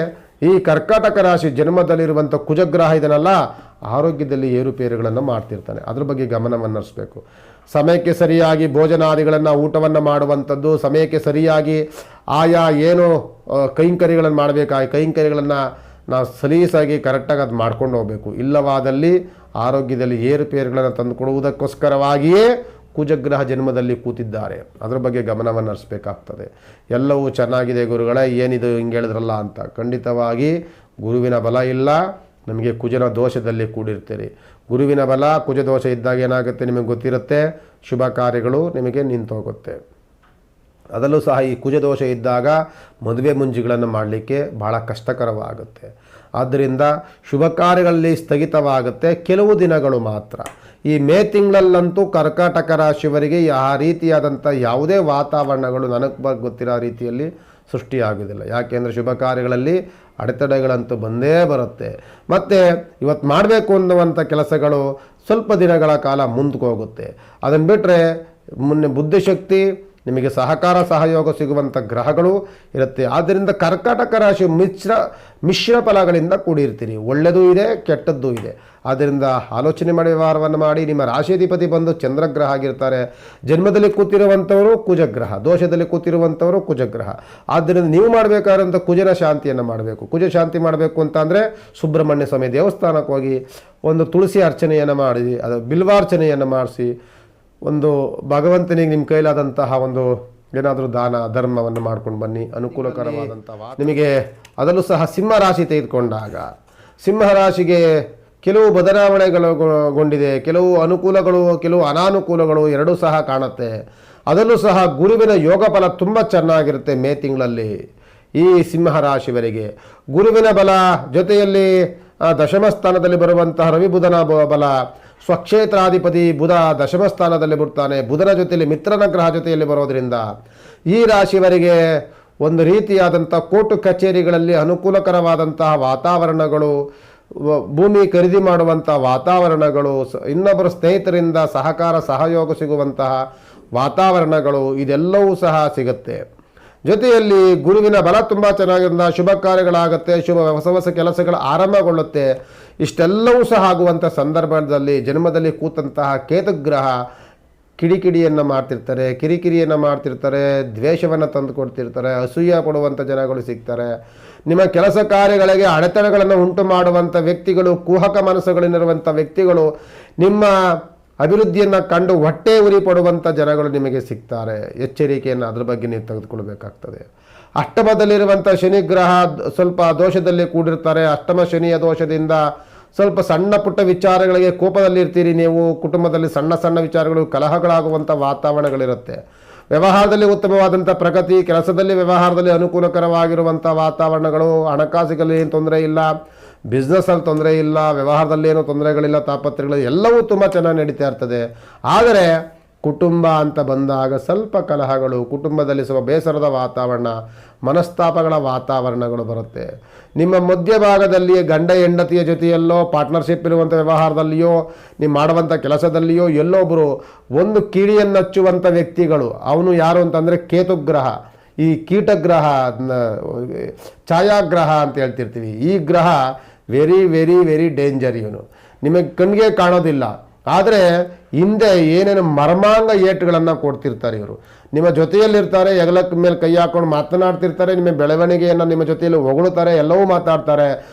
ಈ ಕರ್ಕಾಟಕ ರಾಶಿ ಜನ್ಮದಲ್ಲಿರುವಂಥ ಕುಜಗ್ರಹ ಇದನ್ನೆಲ್ಲ ಆರೋಗ್ಯದಲ್ಲಿ ಏರುಪೇರುಗಳನ್ನು ಮಾಡ್ತಿರ್ತಾನೆ. ಅದ್ರ ಬಗ್ಗೆ ಗಮನವನ್ನು ಹರಿಸಬೇಕು. ಸಮಯಕ್ಕೆ ಸರಿಯಾಗಿ ಭೋಜನಾದಿಗಳನ್ನು ಊಟವನ್ನು ಮಾಡುವಂಥದ್ದು, ಸಮಯಕ್ಕೆ ಸರಿಯಾಗಿ ಆಯಾ ಏನು ಕೈಂಕರ್ಯಗಳನ್ನು ಮಾಡಬೇಕಾಗಿ ಕೈಂಕರ್ಯಗಳನ್ನು ನಾವು ಸಲೀಸಾಗಿ ಕರೆಕ್ಟಾಗಿ ಅದು ಮಾಡ್ಕೊಂಡು ಹೋಗಬೇಕು. ಇಲ್ಲವಾದಲ್ಲಿ ಆರೋಗ್ಯದಲ್ಲಿ ಏರುಪೇರುಗಳನ್ನು ತಂದುಕೊಡುವುದಕ್ಕೋಸ್ಕರವಾಗಿಯೇ ಕುಜಗ್ರಹ ಜನ್ಮದಲ್ಲಿ ಕೂತಿದ್ದಾರೆ. ಅದರ ಬಗ್ಗೆ ಗಮನವನ್ನು ಹರಿಸಬೇಕಾಗ್ತದೆ. ಎಲ್ಲವೂ ಚೆನ್ನಾಗಿದೆ ಗುರುಗಳೇ, ಏನಿದು ಹಿಂಗೆ ಹೇಳಿದ್ರಲ್ಲ ಅಂತ. ಖಂಡಿತವಾಗಿ ಗುರುವಿನ ಬಲ ಇಲ್ಲ, ನಮಗೆ ಕುಜನ ದೋಷದಲ್ಲಿ ಕೂಡಿರ್ತೀರಿ. ಗುರುವಿನ ಬಲ ಕುಜ ದೋಷ ಇದ್ದಾಗ ಏನಾಗುತ್ತೆ ನಿಮಗೆ ಗೊತ್ತಿರುತ್ತೆ, ಶುಭ ಕಾರ್ಯಗಳು ನಿಮಗೆ ನಿಂತು ಹೋಗುತ್ತೆ. ಅದರಲ್ಲೂ ಸಹ ಈ ಕುಜ ದೋಷ ಇದ್ದಾಗ ಮದುವೆ ಮುಂಜಿಗಳನ್ನು ಮಾಡಲಿಕ್ಕೆ ಭಾಳ ಕಷ್ಟಕರವಾಗುತ್ತೆ. ಆದ್ದರಿಂದ ಶುಭ ಕಾರ್ಯಗಳಲ್ಲಿ ಸ್ಥಗಿತವಾಗುತ್ತೆ ಕೆಲವು ದಿನಗಳು ಮಾತ್ರ. ಈ ಮೇ ತಿಂಗಳಲ್ಲಂತೂ ಕರ್ಕಾಟಕ ರಾಶಿಯವರಿಗೆ ಆ ರೀತಿಯಾದಂಥ ಯಾವುದೇ ವಾತಾವರಣಗಳು ನನಗೆ ಗೊತ್ತಿರೋ ರೀತಿಯಲ್ಲಿ ಸೃಷ್ಟಿಯಾಗುವುದಿಲ್ಲ. ಯಾಕೆಂದರೆ ಶುಭ ಕಾರ್ಯಗಳಲ್ಲಿ ಅಡೆತಡೆಗಳಂತೂ ಬಂದೇ ಬರುತ್ತೆ. ಮತ್ತು ಇವತ್ತು ಮಾಡಬೇಕು ಅನ್ನುವಂಥ ಕೆಲಸಗಳು ಸ್ವಲ್ಪ ದಿನಗಳ ಕಾಲ ಮುಂದಕ್ಕೆ ಹೋಗುತ್ತೆ. ಅದನ್ನು ಬಿಟ್ಟರೆ ಮುನ್ನೆ ಬುದ್ಧಿಶಕ್ತಿ ನಿಮಗೆ ಸಹಯೋಗ ಸಿಗುವಂಥ ಗ್ರಹಗಳು ಇರುತ್ತೆ. ಆದ್ದರಿಂದ ಕರ್ಕಾಟಕ ರಾಶಿ ಮಿಶ್ರ ಫಲಗಳಿಂದ ಕೂಡಿರ್ತೀರಿ. ಒಳ್ಳೆಯದೂ ಇದೆ, ಕೆಟ್ಟದ್ದೂ ಇದೆ. ಆದ್ದರಿಂದ ಆಲೋಚನೆ ಮಾಡಿ ವ್ಯವಹಾರವನ್ನು ಮಾಡಿ. ನಿಮ್ಮ ರಾಶಿಯಾಧಿಪತಿ ಬಂದು ಚಂದ್ರಗ್ರಹ ಆಗಿರ್ತಾರೆ. ಜನ್ಮದಲ್ಲಿ ಕೂತಿರುವಂಥವರು ಕುಜಗ್ರಹ, ದೋಷದಲ್ಲಿ ಕೂತಿರುವಂಥವರು ಕುಜಗ್ರಹ. ಆದ್ದರಿಂದ ನೀವು ಮಾಡಬೇಕಾದಂಥ ಕುಜನ ಶಾಂತಿಯನ್ನು ಮಾಡಬೇಕು. ಕುಜ ಶಾಂತಿ ಮಾಡಬೇಕು ಅಂತ ಅಂದರೆ ಸುಬ್ರಹ್ಮಣ್ಯ ಸ್ವಾಮಿ ದೇವಸ್ಥಾನಕ್ಕೆ ಹೋಗಿ ಒಂದು ತುಳಸಿ ಅರ್ಚನೆಯನ್ನು ಮಾಡಿ, ಅದು ಬಿಲ್ವಾರ್ಚನೆಯನ್ನು ಮಾಡಿಸಿ, ಒಂದು ಭಗವಂತನಿಗೆ ನಿಮ್ಮ ಕೈಲಾದಂತಹ ಒಂದು ಏನಾದರೂ ದಾನ ಧರ್ಮವನ್ನು ಮಾಡ್ಕೊಂಡು ಬನ್ನಿ. ಅನುಕೂಲಕರವಾದಂಥ ನಿಮಗೆ ಅದರಲ್ಲೂ ಸಹ ಸಿಂಹರಾಶಿ ತೆಗೆದುಕೊಂಡಾಗ ಸಿಂಹರಾಶಿಗೆ ಕೆಲವು ಬದಲಾವಣೆಗಳಗೊಂಡಿದೆ, ಕೆಲವು ಅನುಕೂಲಗಳು ಕೆಲವು ಅನಾನುಕೂಲಗಳು ಎರಡೂ ಸಹ ಕಾಣುತ್ತೆ. ಅದರಲ್ಲೂ ಸಹ ಗುರುವಿನ ಯೋಗ ಫಲ ತುಂಬ ಚೆನ್ನಾಗಿರುತ್ತೆ. ಮೇ ತಿಂಗಳಲ್ಲಿ ಈ ಸಿಂಹರಾಶಿವರಿಗೆ ಗುರುವಿನ ಬಲ ಜೊತೆಯಲ್ಲಿ ದಶಮ ಸ್ಥಾನದಲ್ಲಿ ಬರುವಂತಹ ರವಿ ಬುಧನ ಬಲ, ಸ್ವಕ್ಷೇತ್ರಾಧಿಪತಿ ಬುಧ ದಶಮ ಸ್ಥಾನದಲ್ಲಿ ಬರ್ತಾನೆ. ಬುಧನ ಜೊತೆಯಲ್ಲಿ ಮಿತ್ರನ ಗ್ರಹ ಜೊತೆಯಲ್ಲಿ ಬರೋದರಿಂದ ಈ ರಾಶಿಯವರಿಗೆ ಒಂದು ರೀತಿಯಾದಂಥ ಕೋರ್ಟು ಕಚೇರಿಗಳಲ್ಲಿ ಅನುಕೂಲಕರವಾದಂತಹ ವಾತಾವರಣಗಳು, ಭೂಮಿ ಖರೀದಿ ಮಾಡುವಂಥ ವಾತಾವರಣಗಳು, ಇನ್ನೊಬ್ಬರ ಸ್ನೇಹಿತರಿಂದ ಸಹಯೋಗ ಸಿಗುವಂತಹ ವಾತಾವರಣಗಳು ಇದೆಲ್ಲವೂ ಸಹ ಸಿಗುತ್ತೆ. ಜೊತೆಯಲ್ಲಿ ಗುರುವಿನ ಬಲ ತುಂಬ ಚೆನ್ನಾಗಿರೋದ್ರಿಂದ ಶುಭ ಕಾರ್ಯಗಳಾಗುತ್ತೆ, ಹೊಸ ಕೆಲಸಗಳು ಆರಂಭಗೊಳ್ಳುತ್ತೆ. ಇಷ್ಟೆಲ್ಲವೂ ಸಹ ಆಗುವಂಥ ಸಂದರ್ಭದಲ್ಲಿ ಜನ್ಮದಲ್ಲಿ ಕೂತಂತಹ ಕೇತುಗ್ರಹ ಕಿಡಿಕಿಡಿಯನ್ನು ಮಾಡ್ತಿರ್ತಾರೆ, ಕಿರಿಕಿರಿಯನ್ನು ಮಾಡ್ತಿರ್ತಾರೆ, ದ್ವೇಷವನ್ನು ತಂದು ಕೊಡ್ತಿರ್ತಾರೆ, ಅಸೂಯೆ ಪಡುವಂಥ ಜನಗಳು ಸಿಗ್ತಾರೆ. ನಿಮ್ಮ ಕೆಲಸ ಕಾರ್ಯಗಳಿಗೆ ಅಡೆತಡೆಗಳನ್ನು ಉಂಟು ಮಾಡುವಂಥ ವ್ಯಕ್ತಿಗಳು, ಕುಹಕ ಮನಸ್ಸುಗಳಿರುವಂಥ ವ್ಯಕ್ತಿಗಳು, ನಿಮ್ಮ ಅಭಿವೃದ್ಧಿಯನ್ನು ಕಂಡು ಹೊಟ್ಟೆ ಉರಿ ಪಡುವಂಥ ಜನಗಳು ನಿಮಗೆ ಸಿಗ್ತಾರೆ. ಎಚ್ಚರಿಕೆಯನ್ನು ಅದ್ರ ಬಗ್ಗೆ ನೀವು ತೆಗೆದುಕೊಳ್ಬೇಕಾಗ್ತದೆ. ಅಷ್ಟಮದಲ್ಲಿರುವಂಥ ಶನಿಗ್ರಹ ಸ್ವಲ್ಪ ದೋಷದಲ್ಲಿ ಕೂಡಿರ್ತಾರೆ. ಅಷ್ಟಮ ಶನಿಯ ದೋಷದಿಂದ ಸ್ವಲ್ಪ ಸಣ್ಣ ಪುಟ್ಟ ವಿಚಾರಗಳಿಗೆ ಕೋಪದಲ್ಲಿರ್ತೀರಿ ನೀವು. ಕುಟುಂಬದಲ್ಲಿ ಸಣ್ಣ ಸಣ್ಣ ವಿಚಾರಗಳು ಕಲಹಗಳಾಗುವಂಥ ವಾತಾವರಣಗಳಿರುತ್ತೆ. ವ್ಯವಹಾರದಲ್ಲಿ ಉತ್ತಮವಾದಂಥ ಪ್ರಗತಿ, ಕೆಲಸದಲ್ಲಿ ವ್ಯವಹಾರದಲ್ಲಿ ಅನುಕೂಲಕರವಾಗಿರುವಂಥ ವಾತಾವರಣಗಳು, ಹಣಕಾಸಿನಲ್ಲಿ ಏನು ತೊಂದರೆ ಇಲ್ಲ, ಬಿಸ್ನೆಸ್ಸಲ್ಲಿ ತೊಂದರೆ ಇಲ್ಲ, ವ್ಯವಹಾರದಲ್ಲಿ ಏನೂ ತೊಂದರೆಗಳಿಲ್ಲ, ತಾಪತ್ರೆಗಳು ಎಲ್ಲವೂ ತುಂಬ ಚೆನ್ನಾಗಿ ನಡೀತಾ ಇರ್ತದೆ. ಆದರೆ ಕುಟುಂಬ ಅಂತ ಬಂದಾಗ ಸ್ವಲ್ಪ ಕಲಹಗಳು, ಕುಟುಂಬದಲ್ಲಿ ಸ್ವಲ್ಪ ಬೇಸರದ ವಾತಾವರಣ, ಮನಸ್ತಾಪಗಳ ವಾತಾವರಣಗಳು ಬರುತ್ತೆ. ನಿಮ್ಮ ಮಧ್ಯಭಾಗದಲ್ಲಿ ಗಂಡ ಹೆಂಡತಿಯ ಜೊತೆಯಲ್ಲೋ, ಪಾರ್ಟ್ನರ್ಶಿಪ್ ಇರುವಂಥ ವ್ಯವಹಾರದಲ್ಲಿಯೋ, ನೀವು ಮಾಡುವಂಥ ಕೆಲಸದಲ್ಲಿಯೋ ಎಲ್ಲೊಬ್ಬರು ಒಂದು ಕಿಡಿಯನ್ನು ಹಚ್ಚುವಂಥ ವ್ಯಕ್ತಿಗಳು. ಅವನು ಯಾರು ಅಂತಂದರೆ ಕೇತುಗ್ರಹ. ಈ ಕೀಟಗ್ರಹ, ಛಾಯಾಗ್ರಹ ಅಂತ ಹೇಳ್ತಿರ್ತೀವಿ. ಈ ಗ್ರಹ ವೆರಿ ವೆರಿ ವೆರಿ ಡೇಂಜರ್. ಇವನು ನಿಮಗೆ ಕಣ್ಣಿಗೆ ಕಾಣೋದಿಲ್ಲ, ಆದರೆ ಹಿಂದೆ ಏನೇನು ಮರ್ಮಾಂಗ ಏಟುಗಳನ್ನು ಕೊಡ್ತಿರ್ತಾರೆ. ಇವರು ನಿಮ್ಮ ಜೊತೆಯಲ್ಲಿರ್ತಾರೆ, ಹೆಗಲಕ್ಕ ಮೇಲೆ ಕೈ ಹಾಕೊಂಡು ಮಾತನಾಡ್ತಿರ್ತಾರೆ, ನಿಮ್ಮ ಬೆಳವಣಿಗೆಯನ್ನು ನಿಮ್ಮ ಜೊತೆಯಲ್ಲಿ ಹೊಗಳುತ್ತಾರೆ, ಎಲ್ಲವೂ ಮಾತಾಡ್ತಾರೆ.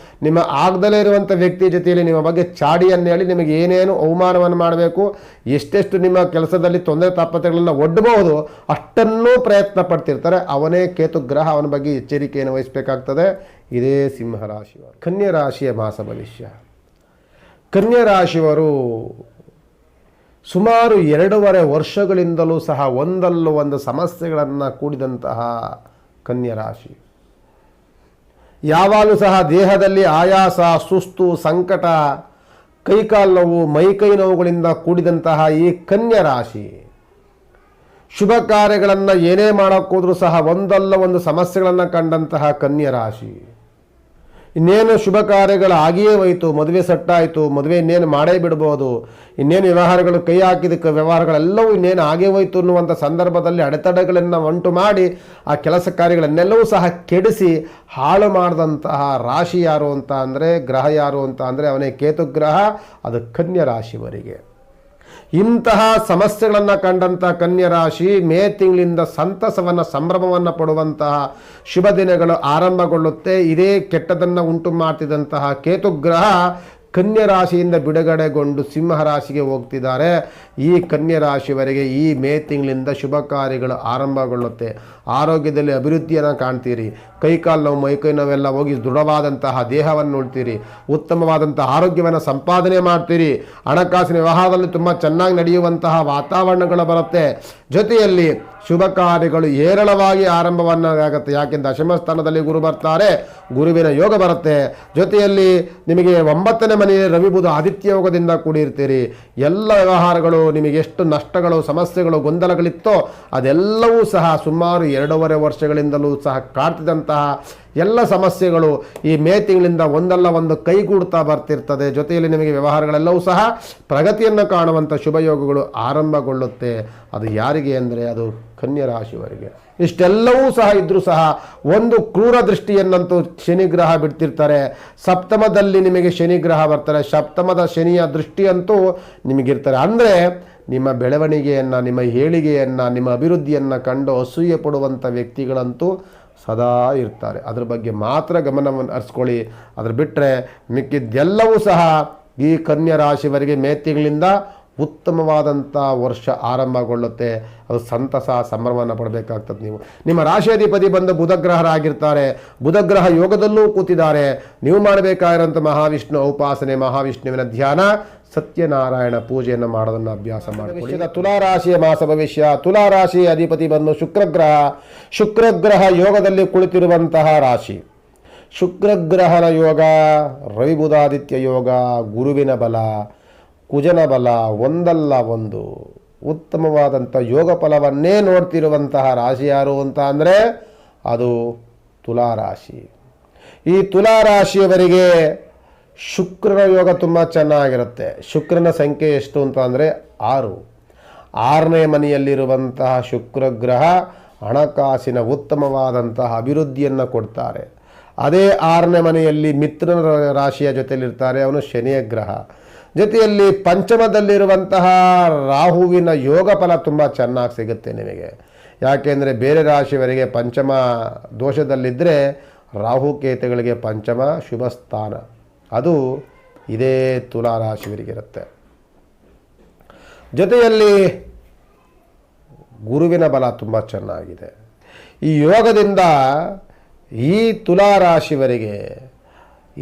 ನಿಮ್ಮ ಆಗದಲ್ಲೇ ಇರುವಂಥ ವ್ಯಕ್ತಿ ಜೊತೆಯಲ್ಲಿ ನಿಮ್ಮ ಬಗ್ಗೆ ಚಾಡಿಯನ್ನು ಹೇಳಿ ನಿಮಗೆ ಏನೇನು ಅವಮಾನವನ್ನು ಮಾಡಬೇಕು, ಎಷ್ಟೆಷ್ಟು ನಿಮ್ಮ ಕೆಲಸದಲ್ಲಿ ತೊಂದರೆ ತಾಪತ್ರೆಗಳನ್ನು ಒಡ್ಡಬಹುದು ಅಷ್ಟನ್ನೂ ಪ್ರಯತ್ನ ಪಡ್ತಿರ್ತಾರೆ. ಅವನೇ ಕೇತುಗ್ರಹ. ಅವನ ಬಗ್ಗೆ ಎಚ್ಚರಿಕೆಯನ್ನು ವಹಿಸಬೇಕಾಗ್ತದೆ. ಇದೇ ಸಿಂಹರಾಶಿ. ಕನ್ಯಾ ರಾಶಿಯ ಮಾಸ ಭವಿಷ್ಯ. ಕನ್ಯಾ ರಾಶಿಯವರು ಸುಮಾರು 2.5 ವರ್ಷಗಳಿಂದಲೂ ಸಹ ಒಂದಲ್ಲೂ ಒಂದು ಸಮಸ್ಯೆಗಳನ್ನು ಕೂಡಿದಂತಹ ಕನ್ಯಾ ರಾಶಿ. ಯಾವಾಗಲೂ ಸಹ ದೇಹದಲ್ಲಿ ಆಯಾಸ, ಸುಸ್ತು, ಸಂಕಟ, ಕೈಕಾಲು ನೋವು, ಮೈಕೈ ನೋವುಗಳಿಂದ ಕೂಡಿದಂತಹ ಈ ಕನ್ಯಾ ರಾಶಿ ಶುಭ ಕಾರ್ಯಗಳನ್ನು ಏನೇ ಮಾಡೋಕ್ಕೋದ್ರೂ ಸಹ ಒಂದಲ್ಲ ಒಂದು ಸಮಸ್ಯೆಗಳನ್ನು ಕಂಡಂತಹ ಕನ್ಯಾ ರಾಶಿ. ಇನ್ನೇನು ಶುಭ ಕಾರ್ಯಗಳು ಆಗಿಯೇ ಹೋಯಿತು, ಮದುವೆ ಸೆಟ್ಟಾಯಿತು, ಮದುವೆ ಇನ್ನೇನು ಮಾಡೇ ಬಿಡ್ಬೋದು, ಇನ್ನೇನು ವ್ಯವಹಾರಗಳು ಕೈ ಹಾಕಿದಕ್ಕೆ ವ್ಯವಹಾರಗಳೆಲ್ಲವೂ ಇನ್ನೇನು ಆಗೇ ಹೋಯಿತು ಅನ್ನುವಂಥ ಸಂದರ್ಭದಲ್ಲಿ ಅಡೆತಡೆಗಳನ್ನು ಉಂಟು ಮಾಡಿ ಆ ಕೆಲಸ ಕಾರ್ಯಗಳನ್ನೆಲ್ಲವೂ ಸಹ ಕೆಡಿಸಿ ಹಾಳು ಮಾಡಿದಂತಹ ರಾಶಿ ಯಾರು ಅಂತ ಅಂದರೆ, ಗ್ರಹ ಯಾರು ಅಂತ ಅಂದರೆ ಅವನೇ ಕೇತುಗ್ರಹ. ಅದು ಕನ್ಯಾ ರಾಶಿಯವರಿಗೆ. ಇಂತಹ ಸಮಸ್ಯೆಗಳನ್ನು ಕಂಡಂಥ ಕನ್ಯಾ ರಾಶಿ ಮೇ ತಿಂಗಳಿಂದ ಸಂತಸವನ್ನು, ಸಂಭ್ರಮವನ್ನು ಪಡುವಂತಹ ಶುಭ ದಿನಗಳು ಆರಂಭಗೊಳ್ಳುತ್ತೆ. ಇದೇ ಕೆಟ್ಟದನ್ನು ಉಂಟು ಮಾಡ್ತಿದ್ದಂತಹ ಕೇತುಗ್ರಹ ಕನ್ಯಾ ರಾಶಿಯಿಂದ ಬಿಡುಗಡೆಗೊಂಡು ಸಿಂಹ ರಾಶಿಗೆ ಹೋಗ್ತಿದ್ದಾರೆ. ಈ ಕನ್ಯಾ ರಾಶಿಯವರೆಗೆ ಈ ಮೇ ತಿಂಗಳಿಂದ ಶುಭ ಕಾರ್ಯಗಳು ಆರಂಭಗೊಳ್ಳುತ್ತೆ. ಆರೋಗ್ಯದಲ್ಲಿ ಅಭಿವೃದ್ಧಿಯನ್ನು ಕಾಣ್ತೀರಿ. ಕೈಕಾಲು ನೋವು, ಮೈಕೈ ನೋವೆಲ್ಲ ಹೋಗಿ ದೃಢವಾದಂತಹ ದೇಹವನ್ನು ನೋಡ್ತೀರಿ. ಉತ್ತಮವಾದಂಥ ಆರೋಗ್ಯವನ್ನು ಸಂಪಾದನೆ ಮಾಡ್ತೀರಿ. ಹಣಕಾಸಿನ ವ್ಯವಹಾರದಲ್ಲಿ ತುಂಬ ಚೆನ್ನಾಗಿ ನಡೆಯುವಂತಹ ವಾತಾವರಣಗಳು ಬರುತ್ತೆ. ಜೊತೆಯಲ್ಲಿ ಶುಭ ಕಾರ್ಯಗಳು ಹೇರಳವಾಗಿ ಆರಂಭವನ್ನು ಆಗುತ್ತೆ. ಯಾಕೆಂದರೆ ದಶಮ ಸ್ಥಾನದಲ್ಲಿ ಗುರು ಬರ್ತಾರೆ, ಗುರುವಿನ ಯೋಗ ಬರುತ್ತೆ. ಜೊತೆಯಲ್ಲಿ ನಿಮಗೆ 9ನೇ ಮನೆಯಲ್ಲಿ ರವಿ ಬುಧ ಆದಿತ್ಯ ಯೋಗದಿಂದ ಕೂಡಿರ್ತೀರಿ. ಎಲ್ಲ ವ್ಯವಹಾರಗಳು ನಿಮಗೆ ಎಷ್ಟು ನಷ್ಟಗಳು, ಸಮಸ್ಯೆಗಳು, ಗೊಂದಲಗಳಿತ್ತೋ ಅದೆಲ್ಲವೂ ಸಹ ಸುಮಾರು 2.5 ವರ್ಷಗಳಿಂದಲೂ ಸಹ ಕಾಡ್ತಿದ್ದಂತಹ ಎಲ್ಲ ಸಮಸ್ಯೆಗಳು ಈ ಮೇ ತಿಂಗಳಿಂದ ಒಂದಲ್ಲ ಒಂದು ಕೈಗೂಡ್ತಾ ಬರ್ತಿರ್ತದೆ. ಜೊತೆಯಲ್ಲಿ ನಿಮಗೆ ವ್ಯವಹಾರಗಳೆಲ್ಲವೂ ಸಹ ಪ್ರಗತಿಯನ್ನು ಕಾಣುವಂಥ ಶುಭಯೋಗಗಳು ಆರಂಭಗೊಳ್ಳುತ್ತೆ. ಅದು ಯಾರಿಗೆ ಅಂದರೆ ಅದು ಕನ್ಯಾ ರಾಶಿಯವರಿಗೆ. ಇಷ್ಟೆಲ್ಲವೂ ಸಹ ಇದ್ದರೂ ಸಹ ಒಂದು ಕ್ರೂರ ದೃಷ್ಟಿಯನ್ನಂತೂ ಶನಿಗ್ರಹ ಬಿಡ್ತಿರ್ತಾರೆ. ಸಪ್ತಮದಲ್ಲಿ ನಿಮಗೆ ಶನಿಗ್ರಹ ಬರ್ತಾರೆ. ಸಪ್ತಮದ ಶನಿಯ ದೃಷ್ಟಿಯಂತೂ ನಿಮಗಿರ್ತಾರೆ. ಅಂದರೆ ನಿಮ್ಮ ಬೆಳವಣಿಗೆಯನ್ನು, ನಿಮ್ಮ ಏಳಿಗೆಯನ್ನು, ನಿಮ್ಮ ಅಭಿವೃದ್ಧಿಯನ್ನು ಕಂಡು ಅಸೂಯೆ ಪಡುವಂಥ ವ್ಯಕ್ತಿಗಳಂತೂ ಸದಾ ಇರ್ತಾರೆ. ಅದ್ರ ಬಗ್ಗೆ ಮಾತ್ರ ಗಮನವನ್ನು ಹರಿಸ್ಕೊಳ್ಳಿ. ಅದ್ರ ಬಿಟ್ಟರೆ ಮಿಕ್ಕಿದ್ದೆಲ್ಲವೂ ಸಹ ಈ ಕನ್ಯಾ ರಾಶಿಯವರಿಗೆ ಮೇ ತಿಂಗಳಿಂದ ಉತ್ತಮವಾದಂಥ ವರ್ಷ ಆರಂಭಗೊಳ್ಳುತ್ತೆ. ಅದು ಸಂತಸ, ಸಂಭ್ರಮವನ್ನು ಪಡಬೇಕಾಗ್ತದೆ. ನಿಮ್ಮ ರಾಶಿಯಾಧಿಪತಿ ಬಂದು ಬುಧಗ್ರಹರಾಗಿರ್ತಾರೆ. ಬುಧಗ್ರಹ ಯೋಗದಲ್ಲೂ ಕೂತಿದ್ದಾರೆ. ನೀವು ಮಾಡಬೇಕಾಗಿರೋಂಥ ಮಹಾವಿಷ್ಣು ಉಪಾಸನೆ, ಮಹಾವಿಷ್ಣುವಿನ ಧ್ಯಾನ, ಸತ್ಯನಾರಾಯಣ ಪೂಜೆಯನ್ನು ಮಾಡೋದನ್ನು ಅಭ್ಯಾಸ ಮಾಡಿಕೊಳ್ಳಿ. ತುಲಾರಾಶಿಯ ಮಾಸ ಭವಿಷ್ಯ. ತುಲಾರಾಶಿ ಅಧಿಪತಿ ಬಂದು ಶುಕ್ರಗ್ರಹ. ಶುಕ್ರಗ್ರಹ ಯೋಗದಲ್ಲಿ ಕುಳಿತಿರುವಂತಹ ರಾಶಿ. ಶುಕ್ರಗ್ರಹನ ಯೋಗ, ರವಿ ಬುಧಾದಿತ್ಯ ಯೋಗ, ಗುರುವಿನ ಬಲ, ಕುಜನ ಬಲ, ಒಂದಲ್ಲ ಒಂದು ಉತ್ತಮವಾದಂಥ ಯೋಗ ಫಲವನ್ನೇ ನೋಡ್ತಿರುವಂತಹ ರಾಶಿ ಯಾರು ಅಂತ ಅಂದರೆ ಅದು ತುಲಾರಾಶಿ. ಈ ತುಲಾರಾಶಿಯವರಿಗೆ ಶುಕ್ರನ ಯೋಗ ತುಂಬ ಚೆನ್ನಾಗಿರುತ್ತೆ. ಶುಕ್ರನ ಸಂಖ್ಯೆ ಎಷ್ಟು ಅಂತ ಅಂದರೆ 6. 6ನೇ ಮನೆಯಲ್ಲಿರುವಂತಹ ಶುಕ್ರಗ್ರಹ ಹಣಕಾಸಿನ ಉತ್ತಮವಾದಂತಹ ಅಭಿವೃದ್ಧಿಯನ್ನು ಕೊಡ್ತಾರೆ. ಅದೇ 6ನೇ ಮನೆಯಲ್ಲಿ ಮಿತ್ರನ ರಾಶಿಯ ಜೊತೆಯಲ್ಲಿರ್ತಾರೆ, ಅವನು ಶನಿಯ ಗ್ರಹ. ಜೊತೆಯಲ್ಲಿ ಪಂಚಮದಲ್ಲಿರುವಂತಹ ರಾಹುವಿನ ಯೋಗ ಫಲ ತುಂಬ ಚೆನ್ನಾಗಿ ಸಿಗುತ್ತೆ ನಿಮಗೆ. ಯಾಕೆಂದರೆ ಬೇರೆ ರಾಶಿಯವರಿಗೆ ಪಂಚಮ ದೋಷದಲ್ಲಿದ್ದರೆ ರಾಹುಕೇತುಗಳಿಗೆ ಪಂಚಮ ಶುಭ ಸ್ಥಾನ. ಅದು ಇದೇ ತುಲಾರಾಶಿಯವರಿಗಿರುತ್ತೆ. ಜೊತೆಯಲ್ಲಿ ಗುರುವಿನ ಬಲ ತುಂಬ ಚೆನ್ನಾಗಿದೆ. ಈ ಯೋಗದಿಂದ ಈ ತುಲಾರಾಶಿಯವರಿಗೆ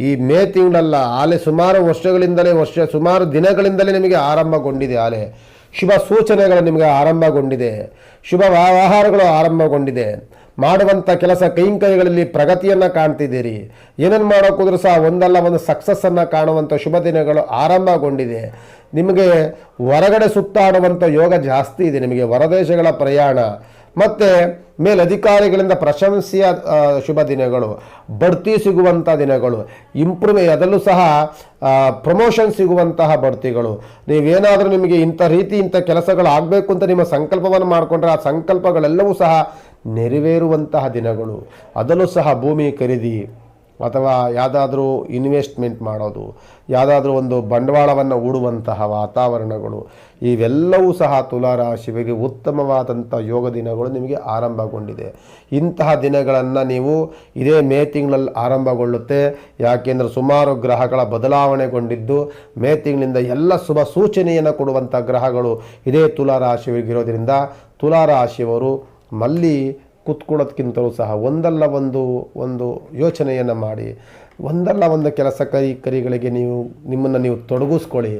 ಈ ಮೇ ತಿಂಗಳಲ್ಲ, ಆಲೆ ಸುಮಾರು ವರ್ಷಗಳಿಂದಲೇ ಸುಮಾರು ದಿನಗಳಿಂದಲೇ ನಿಮಗೆ ಆರಂಭಗೊಂಡಿದೆ. ಆಲೆ ಶುಭ ಸೂಚನೆಗಳು ನಿಮಗೆ ಆರಂಭಗೊಂಡಿದೆ, ಶುಭ ವ್ಯವಹಾರಗಳು ಆರಂಭಗೊಂಡಿದೆ. ಮಾಡುವಂಥ ಕೆಲಸ ಕೈಂಕರ್ಯಗಳಲ್ಲಿ ಪ್ರಗತಿಯನ್ನು ಕಾಣ್ತಿದ್ದೀರಿ. ಏನೇನು ಮಾಡೋಕ್ಕೋದ್ರೂ ಸಹ ಒಂದಲ್ಲ ಒಂದು ಸಕ್ಸಸ್ಸನ್ನು ಕಾಣುವಂಥ ಶುಭ ದಿನಗಳು ಆರಂಭಗೊಂಡಿದೆ. ನಿಮಗೆ ಹೊರಗಡೆ ಸುತ್ತಾಡುವಂಥ ಯೋಗ ಜಾಸ್ತಿ ಇದೆ. ನಿಮಗೆ ಹೊರದೇಶಗಳ ಪ್ರಯಾಣ ಮತ್ತು ಮೇಲಧಿಕಾರಿಗಳಿಂದ ಪ್ರಶಂಸೆಯ ಶುಭ ದಿನಗಳು, ಬಡ್ತಿ ಸಿಗುವಂಥ ದಿನಗಳು, ಅದರಲ್ಲೂ ಸಹ ಪ್ರಮೋಷನ್ ಸಿಗುವಂತಹ ಬಡ್ತಿಗಳು. ನೀವೇನಾದರೂ ನಿಮಗೆ ಇಂಥ ಕೆಲಸಗಳು ಆಗಬೇಕು ಅಂತ ನಿಮ್ಮ ಸಂಕಲ್ಪವನ್ನು ಮಾಡಿಕೊಂಡ್ರೆ ಆ ಸಂಕಲ್ಪಗಳೆಲ್ಲವೂ ಸಹ ನೆರವೇರುವಂತಹ ದಿನಗಳು. ಅದರಲ್ಲೂ ಸಹ ಭೂಮಿ ಖರೀದಿ ಅಥವಾ ಯಾವುದಾದ್ರೂ ಇನ್ವೆಸ್ಟ್ಮೆಂಟ್ ಮಾಡೋದು, ಯಾವುದಾದ್ರೂ ಒಂದು ಬಂಡವಾಳವನ್ನು ಹೂಡುವಂತಹ ವಾತಾವರಣಗಳು, ಇವೆಲ್ಲವೂ ಸಹ ತುಲಾರಾಶಿಯವರಿಗೆ ಉತ್ತಮವಾದಂಥ ಯೋಗ ದಿನಗಳು ನಿಮಗೆ ಆರಂಭಗೊಂಡಿದೆ. ಇಂತಹ ದಿನಗಳನ್ನು ನೀವು ಇದೇ ಮೇ ತಿಂಗಳಲ್ಲಿ ಆರಂಭಗೊಳ್ಳುತ್ತೆ. ಯಾಕೆಂದರೆ ಸುಮಾರು ಗ್ರಹಗಳ ಬದಲಾವಣೆಗೊಂಡಿದ್ದು ಮೇ ತಿಂಗಳಿಂದ ಎಲ್ಲ ಶುಭ ಸೂಚನೆಯನ್ನು ಕೊಡುವಂಥ ಗ್ರಹಗಳು ಇದೇ ತುಲಾರಾಶಿಯವರಿಗೆ ಇರೋದರಿಂದ ತುಲಾರಾಶಿಯವರು ಮಲ್ಲಿ ಕೂತ್ಕೊಳ್ಳೋದಕ್ಕಿಂತಲೂ ಸಹ ಒಂದಲ್ಲ ಒಂದು ಯೋಚನೆಯನ್ನು ಮಾಡಿ, ಒಂದಲ್ಲ ಒಂದು ಕೆಲಸ ಕರಿಗಳಿಗೆ ನಿಮ್ಮನ್ನು ನೀವು ತೊಡಗಿಸ್ಕೊಳ್ಳಿ.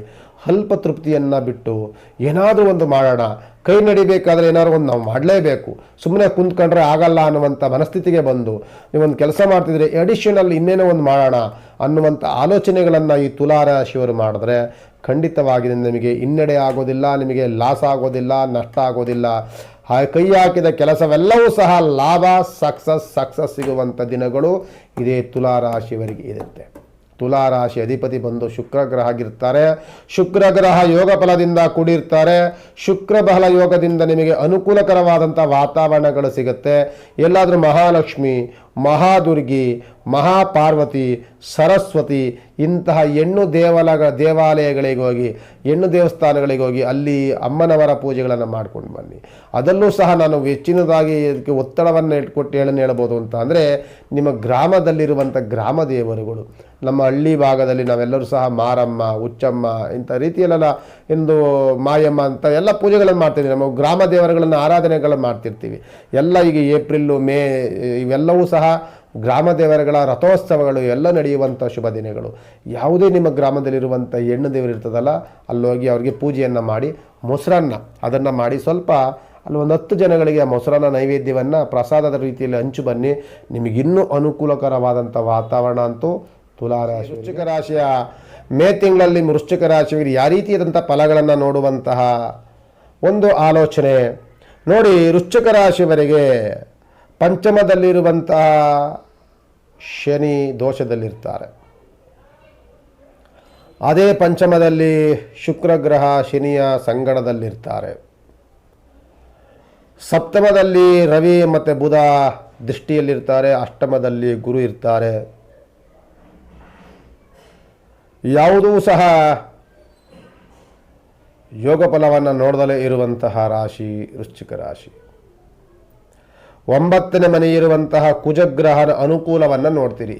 ಅಲ್ಪ ತೃಪ್ತಿಯನ್ನು ಬಿಟ್ಟು ಏನಾದರೂ ಒಂದು ಮಾಡೋಣ, ಕೈ ನಡಿಬೇಕಾದ್ರೆ ಏನಾದರೂ ಒಂದು ನಾವು ಮಾಡಲೇಬೇಕು, ಸುಮ್ಮನೆ ಕುಂತ್ಕೊಂಡ್ರೆ ಆಗಲ್ಲ ಅನ್ನುವಂಥ ಮನಸ್ಥಿತಿಗೆ ಬಂದು ನೀವೊಂದು ಕೆಲಸ ಮಾಡ್ತಿದ್ರೆ ಅಡಿಷನಲ್ ಇನ್ನೇನೋ ಒಂದು ಮಾಡೋಣ ಅನ್ನುವಂಥ ಆಲೋಚನೆಗಳನ್ನು ಈ ತುಲಾರಾಶಿಯವರು ಮಾಡಿದ್ರೆ ಖಂಡಿತವಾಗಿ ನಿಮಗೆ ಹಿನ್ನಡೆ ಆಗೋದಿಲ್ಲ, ನಿಮಗೆ ಲಾಸ್ ಆಗೋದಿಲ್ಲ, ನಷ್ಟ ಆಗೋದಿಲ್ಲ. ಕೈ ಹಾಕಿದ ಕೆಲಸವೆಲ್ಲವೂ ಸಹ ಲಾಭ, ಸಕ್ಸಸ್ ಸಿಗುವಂಥ ದಿನಗಳು ಇದೇ ತುಲಾರಾಶಿಯವರಿಗೆ ಇರುತ್ತೆ. ತುಲಾರಾಶಿ ಅಧಿಪತಿ ಬಂದು ಶುಕ್ರ ಗ್ರಹ ಆಗಿರ್ತಾರೆ. ಶುಕ್ರ ಗ್ರಹ ಯೋಗ ಫಲದಿಂದ ಕೂಡಿರ್ತಾರೆ. ಶುಕ್ರ ಬಲ ಯೋಗದಿಂದ ನಿಮಗೆ ಅನುಕೂಲಕರವಾದಂಥ ವಾತಾವರಣಗಳು ಸಿಗುತ್ತೆ. ಎಲ್ಲಾದರೂ ಮಹಾಲಕ್ಷ್ಮಿ, ಮಹಾದುರ್ಗಿ, ಮಹಾಪಾರ್ವತಿ, ಸರಸ್ವತಿ ಇಂತಹ ಹೆಣ್ಣು ದೇವಾಲಯಗಳಿಗೆ ಹೋಗಿ, ಹೆಣ್ಣು ದೇವಸ್ಥಾನಗಳಿಗೆ ಹೋಗಿ ಅಲ್ಲಿ ಅಮ್ಮನವರ ಪೂಜೆಗಳನ್ನು ಮಾಡ್ಕೊಂಡು ಬನ್ನಿ. ಅದಲ್ಲೂ ಸಹ ನಾನು ಹೆಚ್ಚಿನದಾಗಿ ಇದಕ್ಕೆ ಒತ್ತಡವನ್ನು ಇಟ್ಕೊಟ್ಟು ಹೇಳ್ಬೋದು ಅಂತ ಅಂದರೆ ನಿಮ್ಮ ಗ್ರಾಮದಲ್ಲಿರುವಂಥ ಗ್ರಾಮ ದೇವರುಗಳು. ನಮ್ಮ ಹಳ್ಳಿ ಭಾಗದಲ್ಲಿ ನಾವೆಲ್ಲರೂ ಸಹ ಮಾರಮ್ಮ, ಹುಚ್ಚಮ್ಮ ಇಂಥ ರೀತಿಯಲ್ಲೆಲ್ಲ ಎಂದು ಮಾಯಮ್ಮ ಅಂತ ಎಲ್ಲ ಪೂಜೆಗಳನ್ನು ಮಾಡ್ತಿದ್ದೀವಿ. ನಮ್ಮ ಗ್ರಾಮ ದೇವರುಗಳನ್ನು ಆರಾಧನೆಗಳನ್ನು ಮಾಡ್ತಿರ್ತೀವಿ. ಎಲ್ಲ ಈಗ ಏಪ್ರಿಲ್ಲು, ಮೇ ಇವೆಲ್ಲವೂ ಸಹ ಗ್ರಾಮ ದೇವರುಗಳ ರಥೋತ್ಸವಗಳು ಎಲ್ಲ ನಡೆಯುವಂಥ ಶುಭ ದಿನಗಳು. ಯಾವುದೇ ನಿಮ್ಮ ಗ್ರಾಮದಲ್ಲಿರುವಂಥ ಹೆಣ್ಣು ದೇವರು ಇರ್ತದಲ್ಲ, ಅಲ್ಲೋಗಿ ಅವ್ರಿಗೆ ಪೂಜೆಯನ್ನು ಮಾಡಿ ಮೊಸರನ್ನ ಅದನ್ನು ಮಾಡಿ ಸ್ವಲ್ಪ ಅಲ್ಲಿ ಒಂದು 10 ಜನಗಳಿಗೆ ಆ ಮೊಸರನ್ನ ನೈವೇದ್ಯವನ್ನು ಪ್ರಸಾದದ ರೀತಿಯಲ್ಲಿ ಹಂಚು ಬನ್ನಿ. ನಿಮಗಿನ್ನೂ ಅನುಕೂಲಕರವಾದಂಥ ವಾತಾವರಣ ಅಂತೂ ತುಲಾರಾಶಿ. ವೃಶ್ಚಿಕ ರಾಶಿಯ ಮೇ ತಿಂಗಳಲ್ಲಿ ವೃಶ್ಚಿಕ ರಾಶಿಯವರಿಗೆ ಯಾವ ರೀತಿಯಾದಂಥ ಫಲಗಳನ್ನು ನೋಡುವಂತಹ ಒಂದು ಆಲೋಚನೆ ನೋಡಿ. ವೃಶ್ಚಿಕ ರಾಶಿಯವರಿಗೆ ಪಂಚಮದಲ್ಲಿರುವಂತಹ ಶನಿ ದೋಷದಲ್ಲಿರ್ತಾರೆ. ಅದೇ ಪಂಚಮದಲ್ಲಿ ಶುಕ್ರ ಗ್ರಹ ಶನಿಯ ಸಂಗಡದಲ್ಲಿರ್ತಾರೆ. ಸಪ್ತಮದಲ್ಲಿ ರವಿ ಮತ್ತು ಬುಧ ದೃಷ್ಟಿಯಲ್ಲಿರ್ತಾರೆ. ಅಷ್ಟಮದಲ್ಲಿ ಗುರು ಇರ್ತಾರೆ. ಯಾವುದೂ ಸಹ ಯೋಗ ಫಲವನ್ನು ನೋಡದಲೇ ಇರುವಂತಹ ರಾಶಿ ವೃಶ್ಚಿಕ ರಾಶಿ. 9ನೇ ಮನೆ ಇರುವಂತಹ ಕುಜಗ್ರಹದ ಅನುಕೂಲವನ್ನು ನೋಡ್ತೀರಿ.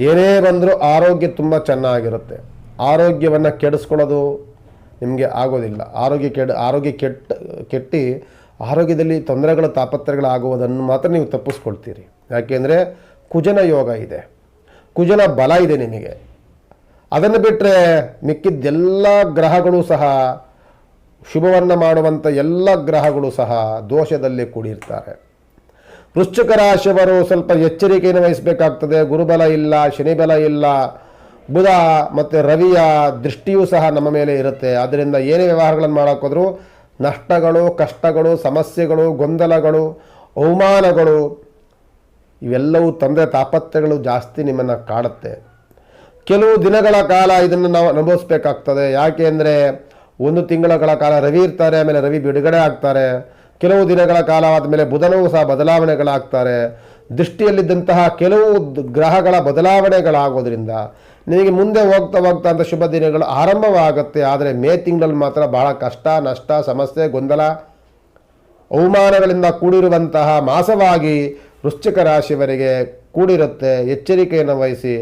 ಏನೇ ಬಂದರೂ ಆರೋಗ್ಯ ತುಂಬ ಚೆನ್ನಾಗಿರುತ್ತೆ. ಆರೋಗ್ಯವನ್ನು ಕೆಡಿಸ್ಕೊಳ್ಳೋದು ನಿಮಗೆ ಆಗೋದಿಲ್ಲ. ಆರೋಗ್ಯ ಕೆಟ್ಟು ಆರೋಗ್ಯದಲ್ಲಿ ತೊಂದರೆಗಳು ತಾಪತ್ರಗಳಾಗುವುದನ್ನು ಮಾತ್ರ ನೀವು ತಪ್ಪಿಸ್ಕೊಳ್ತೀರಿ. ಯಾಕೆಂದರೆ ಕುಜನ ಯೋಗ ಇದೆ, ಕುಜನ ಬಲ ಇದೆ ನಿಮಗೆ. ಅದನ್ನು ಬಿಟ್ಟರೆ ಮಿಕ್ಕಿದ್ದೆಲ್ಲ ಗ್ರಹಗಳು ಸಹ ಶುಭವನ್ನು ಮಾಡುವಂಥ ಎಲ್ಲ ಗ್ರಹಗಳು ಸಹ ದೋಷದಲ್ಲಿ ಕೂಡಿರ್ತಾರೆ. ವೃಶ್ಚಿಕ ರಾಶಿಯವರು ಸ್ವಲ್ಪ ಎಚ್ಚರಿಕೆಯನ್ನು ವಹಿಸಬೇಕಾಗ್ತದೆ. ಗುರುಬಲ ಇಲ್ಲ, ಶನಿ ಬಲ ಇಲ್ಲ, ಬುಧ ಮತ್ತು ರವಿಯ ದೃಷ್ಟಿಯೂ ಸಹ ನಮ್ಮ ಮೇಲೆ ಇರುತ್ತೆ. ಆದ್ದರಿಂದ ಏನೇ ವ್ಯವಹಾರಗಳನ್ನು ಮಾಡೋಕ್ಕೋದ್ರೂ ನಷ್ಟಗಳು, ಕಷ್ಟಗಳು, ಸಮಸ್ಯೆಗಳು, ಗೊಂದಲಗಳು, ಅವಮಾನಗಳು ಇವೆಲ್ಲವೂ ತೊಂದರೆ ತಾಪತ್ರೆಗಳು ಜಾಸ್ತಿ ನಿಮ್ಮನ್ನು ಕಾಡುತ್ತೆ. ಕೆಲವು ದಿನಗಳ ಕಾಲ ಇದನ್ನು ನಾವು ಅನುಭವಿಸ್ಬೇಕಾಗ್ತದೆ. ಯಾಕೆ ಅಂದರೆ 1 ತಿಂಗಳ ಕಾಲ ರವಿ ಇರ್ತಾರೆ, ಆಮೇಲೆ ರವಿ ಬಿಡುಗಡೆ ಆಗ್ತಾರೆ. ಕೆಲವು ದಿನಗಳ ಕಾಲ ಆದಮೇಲೆ ಬುಧನೂ ಸಹ ಬದಲಾವಣೆಗಳಾಗ್ತಾರೆ. ದೃಷ್ಟಿಯಲ್ಲಿದ್ದಂತಹ ಕೆಲವು ಗ್ರಹಗಳ ಬದಲಾವಣೆಗಳಾಗೋದ್ರಿಂದ ನಿಮಗೆ ಮುಂದೆ ಹೋಗ್ತಾ ಅಂತ ಶುಭ ದಿನಗಳು ಆರಂಭವಾಗುತ್ತೆ. ಆದರೆ ಮೇ ತಿಂಗಳಲ್ಲಿ ಮಾತ್ರ ಬಹಳ ಕಷ್ಟ, ನಷ್ಟ, ಸಮಸ್ಯೆ, ಗೊಂದಲ, ಅವಮಾನಗಳಿಂದ ಕೂಡಿರುವಂತಹ ಮಾಸವಾಗಿ ವೃಶ್ಚಿಕ ರಾಶಿಯವರಿಗೆ ಕೂಡಿರುತ್ತೆ. ಎಚ್ಚರಿಕೆಯನ್ನು ವಹಿಸಿ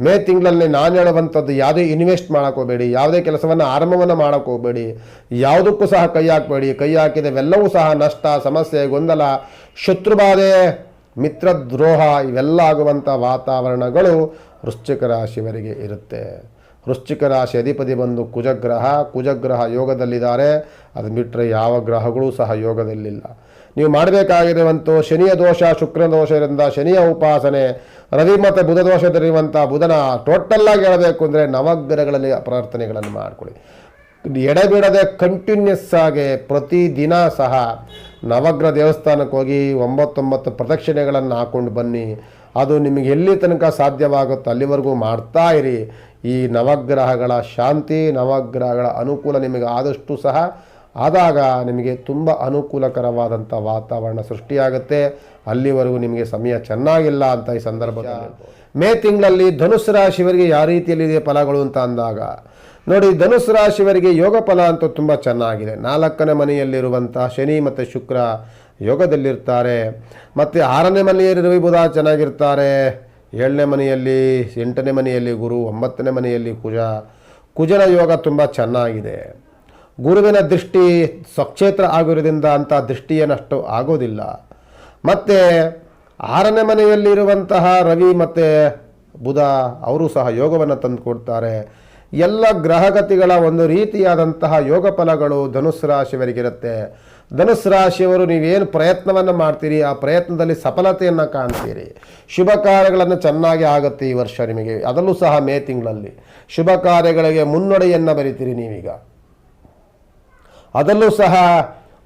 ಮೇ ತಿಂಗಳಲ್ಲಿ ನಾನು ಹೇಳುವಂಥದ್ದು ಯಾವುದೇ ಇನ್ವೆಸ್ಟ್ ಮಾಡೋಕ್ಕೋಗಬೇಡಿ, ಯಾವುದೇ ಕೆಲಸವನ್ನು ಆರಂಭವನ್ನು ಮಾಡೋಕ್ಕೋಗಬೇಡಿ, ಯಾವುದಕ್ಕೂ ಸಹ ಕೈ ಹಾಕಬೇಡಿ. ಕೈ ಹಾಕಿದವೆಲ್ಲವೂ ಸಹ ನಷ್ಟ, ಸಮಸ್ಯೆ, ಗೊಂದಲ, ಶತ್ರುಬಾಧೆ ಮಿತ್ರದ್ರೋಹ ಇವೆಲ್ಲ ಆಗುವಂಥ ವಾತಾವರಣಗಳು ವೃಶ್ಚಿಕ ರಾಶಿಯವರಿಗೆ ಇರುತ್ತೆ. ವೃಶ್ಚಿಕ ರಾಶಿ ಅಧಿಪತಿ ಬಂದು ಕುಜಗ್ರಹ ಯೋಗದಲ್ಲಿದ್ದಾರೆ. ಅದು ಬಿಟ್ಟರೆ ಯಾವ ಗ್ರಹಗಳೂ ಸಹ ಯೋಗದಲ್ಲಿಲ್ಲ. ನೀವು ಮಾಡಬೇಕಾಗಿರುವಂಥ ಶನಿಯ ದೋಷ, ಶುಕ್ರ ದೋಷದಿಂದ ಶನಿಯ ಉಪಾಸನೆ, ರವಿ ಮತ್ತು ಬುಧ ದೋಷದಲ್ಲಿರುವಂಥ ಬುಧನ ಟೋಟಲ್ಲಾಗಿ ಹೇಳಬೇಕು ಅಂದರೆ ನವಗ್ರಹಗಳಲ್ಲಿ ಪ್ರಾರ್ಥನೆಗಳನ್ನು ಮಾಡಿಕೊಳ್ಳಿ. ಎಡೆಬಿಡದೆ ಕಂಟಿನ್ಯೂಸ್ ಆಗಿ ಪ್ರತಿದಿನ ಸಹ ನವಗ್ರಹ ದೇವಸ್ಥಾನಕ್ಕೆ ಹೋಗಿ 9 ಪ್ರದಕ್ಷಿಣೆಗಳನ್ನು ಹಾಕ್ಕೊಂಡು ಬನ್ನಿ. ಅದು ನಿಮಗೆ ಎಲ್ಲಿ ತನಕ ಸಾಧ್ಯವಾಗುತ್ತೋ ಅಲ್ಲಿವರೆಗೂ ಮಾಡ್ತಾ ಇರಿ. ಈ ನವಗ್ರಹಗಳ ಶಾಂತಿ, ನವಗ್ರಹಗಳ ಅನುಕೂಲ ನಿಮಗೆ ಆದಷ್ಟು ಸಹ ಆದಾಗ ನಿಮಗೆ ತುಂಬ ಅನುಕೂಲಕರವಾದಂಥ ವಾತಾವರಣ ಸೃಷ್ಟಿಯಾಗುತ್ತೆ. ಅಲ್ಲಿವರೆಗೂ ನಿಮಗೆ ಸಮಯ ಚೆನ್ನಾಗಿಲ್ಲ ಅಂತ ಈ ಸಂದರ್ಭದಲ್ಲಿ ಮೇ ತಿಂಗಳಲ್ಲಿ ಧನುಸ್ಸು ರಾಶಿಯವರಿಗೆ ಯಾವ ರೀತಿಯಲ್ಲಿದೆ ಫಲಗಳು ಅಂತ ಅಂದಾಗ ನೋಡಿ, ಧನುಸ್ಸು ರಾಶಿಯವರಿಗೆ ಯೋಗ ಫಲ ಅಂತೂ ತುಂಬ ಚೆನ್ನಾಗಿದೆ. 4ನೇ ಮನೆಯಲ್ಲಿರುವಂಥ ಶನಿ ಮತ್ತು ಶುಕ್ರ ಯೋಗದಲ್ಲಿರ್ತಾರೆ. ಮತ್ತು 6ನೇ ಮನೆಯಲ್ಲಿ ರವಿ ಬುಧ ಚೆನ್ನಾಗಿರ್ತಾರೆ. 7ನೇ ಮನೆಯಲ್ಲಿ, 8ನೇ ಮನೆಯಲ್ಲಿ ಗುರು, 9ನೇ ಮನೆಯಲ್ಲಿ ಕುಜನ ಯೋಗ ತುಂಬ ಚೆನ್ನಾಗಿದೆ. ಗುರುವಿನ ದೃಷ್ಟಿ ಸ್ವಕ್ಷೇತ್ರ ಆಗಿರೋದ್ರಿಂದ ಅಂಥ ದೃಷ್ಟಿಯೇನಷ್ಟು ಆಗೋದಿಲ್ಲ. ಮತ್ತು 6ನೇ ಮನೆಯಲ್ಲಿರುವಂತಹ ರವಿ ಮತ್ತು ಬುಧ ಅವರು ಸಹ ಯೋಗವನ್ನು ತಂದು ಕೊಡ್ತಾರೆ. ಎಲ್ಲ ಗ್ರಹಗತಿಗಳ ಒಂದು ರೀತಿಯಾದಂತಹ ಯೋಗ ಫಲಗಳು ಧನುಸ್ಸು ರಾಶಿಯವರಿಗಿರುತ್ತೆ. ಧನುಸ್ಸು ರಾಶಿಯವರು ನೀವೇನು ಪ್ರಯತ್ನವನ್ನು ಮಾಡ್ತೀರಿ ಆ ಪ್ರಯತ್ನದಲ್ಲಿ ಸಫಲತೆಯನ್ನು ಕಾಣ್ತೀರಿ. ಶುಭ ಕಾರ್ಯಗಳನ್ನು ಚೆನ್ನಾಗಿ ಆಗುತ್ತೆ ಈ ವರ್ಷ ನಿಮಗೆ. ಅದರಲ್ಲೂ ಸಹ ಮೇ ತಿಂಗಳಲ್ಲಿ ಶುಭ ಕಾರ್ಯಗಳಿಗೆ ಮುನ್ನಡೆಯನ್ನು ಬರಿತೀರಿ ನೀವೀಗ. ಅದರಲ್ಲೂ ಸಹ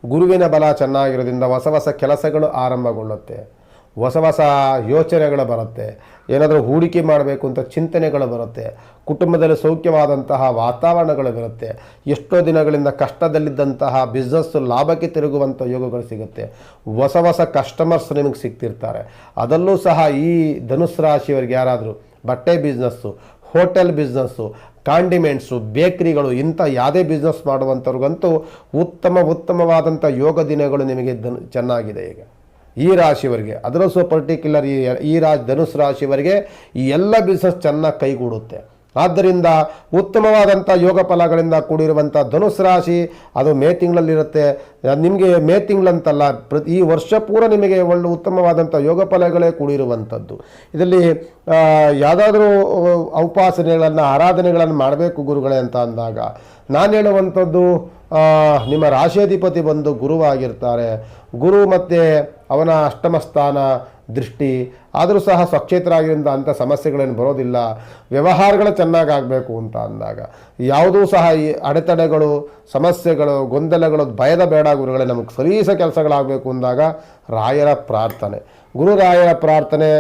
ಗುರುವಿನ ಬಲ ಚೆನ್ನಾಗಿರೋದ್ರಿಂದ ಹೊಸ ಕೆಲಸಗಳು ಆರಂಭಗೊಳ್ಳುತ್ತೆ. ಹೊಸ ಯೋಚನೆಗಳು ಬರುತ್ತೆ. ಏನಾದರೂ ಹೂಡಿಕೆ ಮಾಡಬೇಕು ಅಂತ ಚಿಂತನೆಗಳು ಬರುತ್ತೆ. ಕುಟುಂಬದಲ್ಲಿ ಸೌಖ್ಯವಾದಂತಹ ವಾತಾವರಣಗಳು ಬರುತ್ತೆ. ಎಷ್ಟೋ ದಿನಗಳಿಂದ ಕಷ್ಟದಲ್ಲಿದ್ದಂತಹ ಬಿಸ್ನೆಸ್ಸು ಲಾಭಕ್ಕೆ ತಿರುಗುವಂಥ ಯೋಗಗಳು ಸಿಗುತ್ತೆ. ಹೊಸ ಕಸ್ಟಮರ್ಸ್ ನಿಮಗೆ ಸಿಗ್ತಿರ್ತಾರೆ. ಅದರಲ್ಲೂ ಸಹ ಈ ಧನುಸ್ಸು ರಾಶಿಯವರಿಗೆ ಯಾರಾದರೂ ಬಟ್ಟೆ ಬಿಸ್ನೆಸ್ಸು, ಹೋಟೆಲ್ ಬಿಸ್ನೆಸ್ಸು, ಕಾಂಡಿಮೆಂಟ್ಸು, ಬೇಕ್ರಿಗಳು ಇಂಥ ಯಾವುದೇ ಬಿಸ್ನೆಸ್ ಮಾಡುವಂಥವ್ರಿಗಂತೂ ಉತ್ತಮವಾದಂಥ ಯೋಗ ದಿನಗಳು ನಿಮಗೆ ಚೆನ್ನಾಗಿದೆ ಈಗ ಈ ರಾಶಿಯವರಿಗೆ. ಅದರಲ್ಲೂ ಸಹ ಪರ್ಟಿಕ್ಯುಲರ್ ಈ ಧನುಸ್ಸು ರಾಶಿಯವರಿಗೆ ಈ ಎಲ್ಲ ಬಿಸ್ನೆಸ್ ಚೆನ್ನಾಗಿ ಕೈಗೂಡುತ್ತೆ. ಆದ್ದರಿಂದ ಉತ್ತಮವಾದಂಥ ಯೋಗ ಫಲಗಳಿಂದ ಕೂಡಿರುವಂಥ ಧನುಸ್ಸು ರಾಶಿ ಅದು ಮೇ ತಿಂಗಳಲ್ಲಿರುತ್ತೆ. ನಿಮಗೆ ಮೇ ತಿಂಗಳಂತಲ್ಲ, ಈ ವರ್ಷ ಪೂರ ನಿಮಗೆ ಒಳ್ಳೆ ಉತ್ತಮವಾದಂಥ ಯೋಗ ಫಲಗಳೇ ಕೂಡಿರುವಂಥದ್ದು. ಇದರಲ್ಲಿ ಯಾವುದಾದ್ರೂ ಉಪಾಸನೆಗಳನ್ನು, ಆರಾಧನೆಗಳನ್ನು ಮಾಡಬೇಕು ಗುರುಗಳೇ ಅಂತ ಅಂದಾಗ ನಾನು ಹೇಳುವಂಥದ್ದು, ನಿಮ್ಮ ರಾಶಿಯಾಧಿಪತಿ ಬಂದು ಗುರುವಾಗಿರ್ತಾರೆ. ಗುರು ಮತ್ತು ಅವನ ಅಷ್ಟಮ ಸ್ಥಾನ ದೃಷ್ಟಿ ಆದರೂ ಸಹ ಸ್ವಕ್ಷೇತ್ರ ಆಗಿರೋದ್ರಿಂದ ಅಂಥ ಸಮಸ್ಯೆಗಳೇನು ಬರೋದಿಲ್ಲ. ವ್ಯವಹಾರಗಳು ಚೆನ್ನಾಗಾಗಬೇಕು ಅಂತ ಅಂದಾಗ ಯಾವುದೂ ಸಹ ಈ ಅಡೆತಡೆಗಳು, ಸಮಸ್ಯೆಗಳು, ಗೊಂದಲಗಳು ಭಯದ ಬೇಡ ಗುರುಗಳೇ, ನಮಗೆ ಸಲೀಸ ಕೆಲಸಗಳಾಗಬೇಕು ಅಂದಾಗ ರಾಯರ ಪ್ರಾರ್ಥನೆ, ಗುರುರಾಯರ ಪ್ರಾರ್ಥನೆ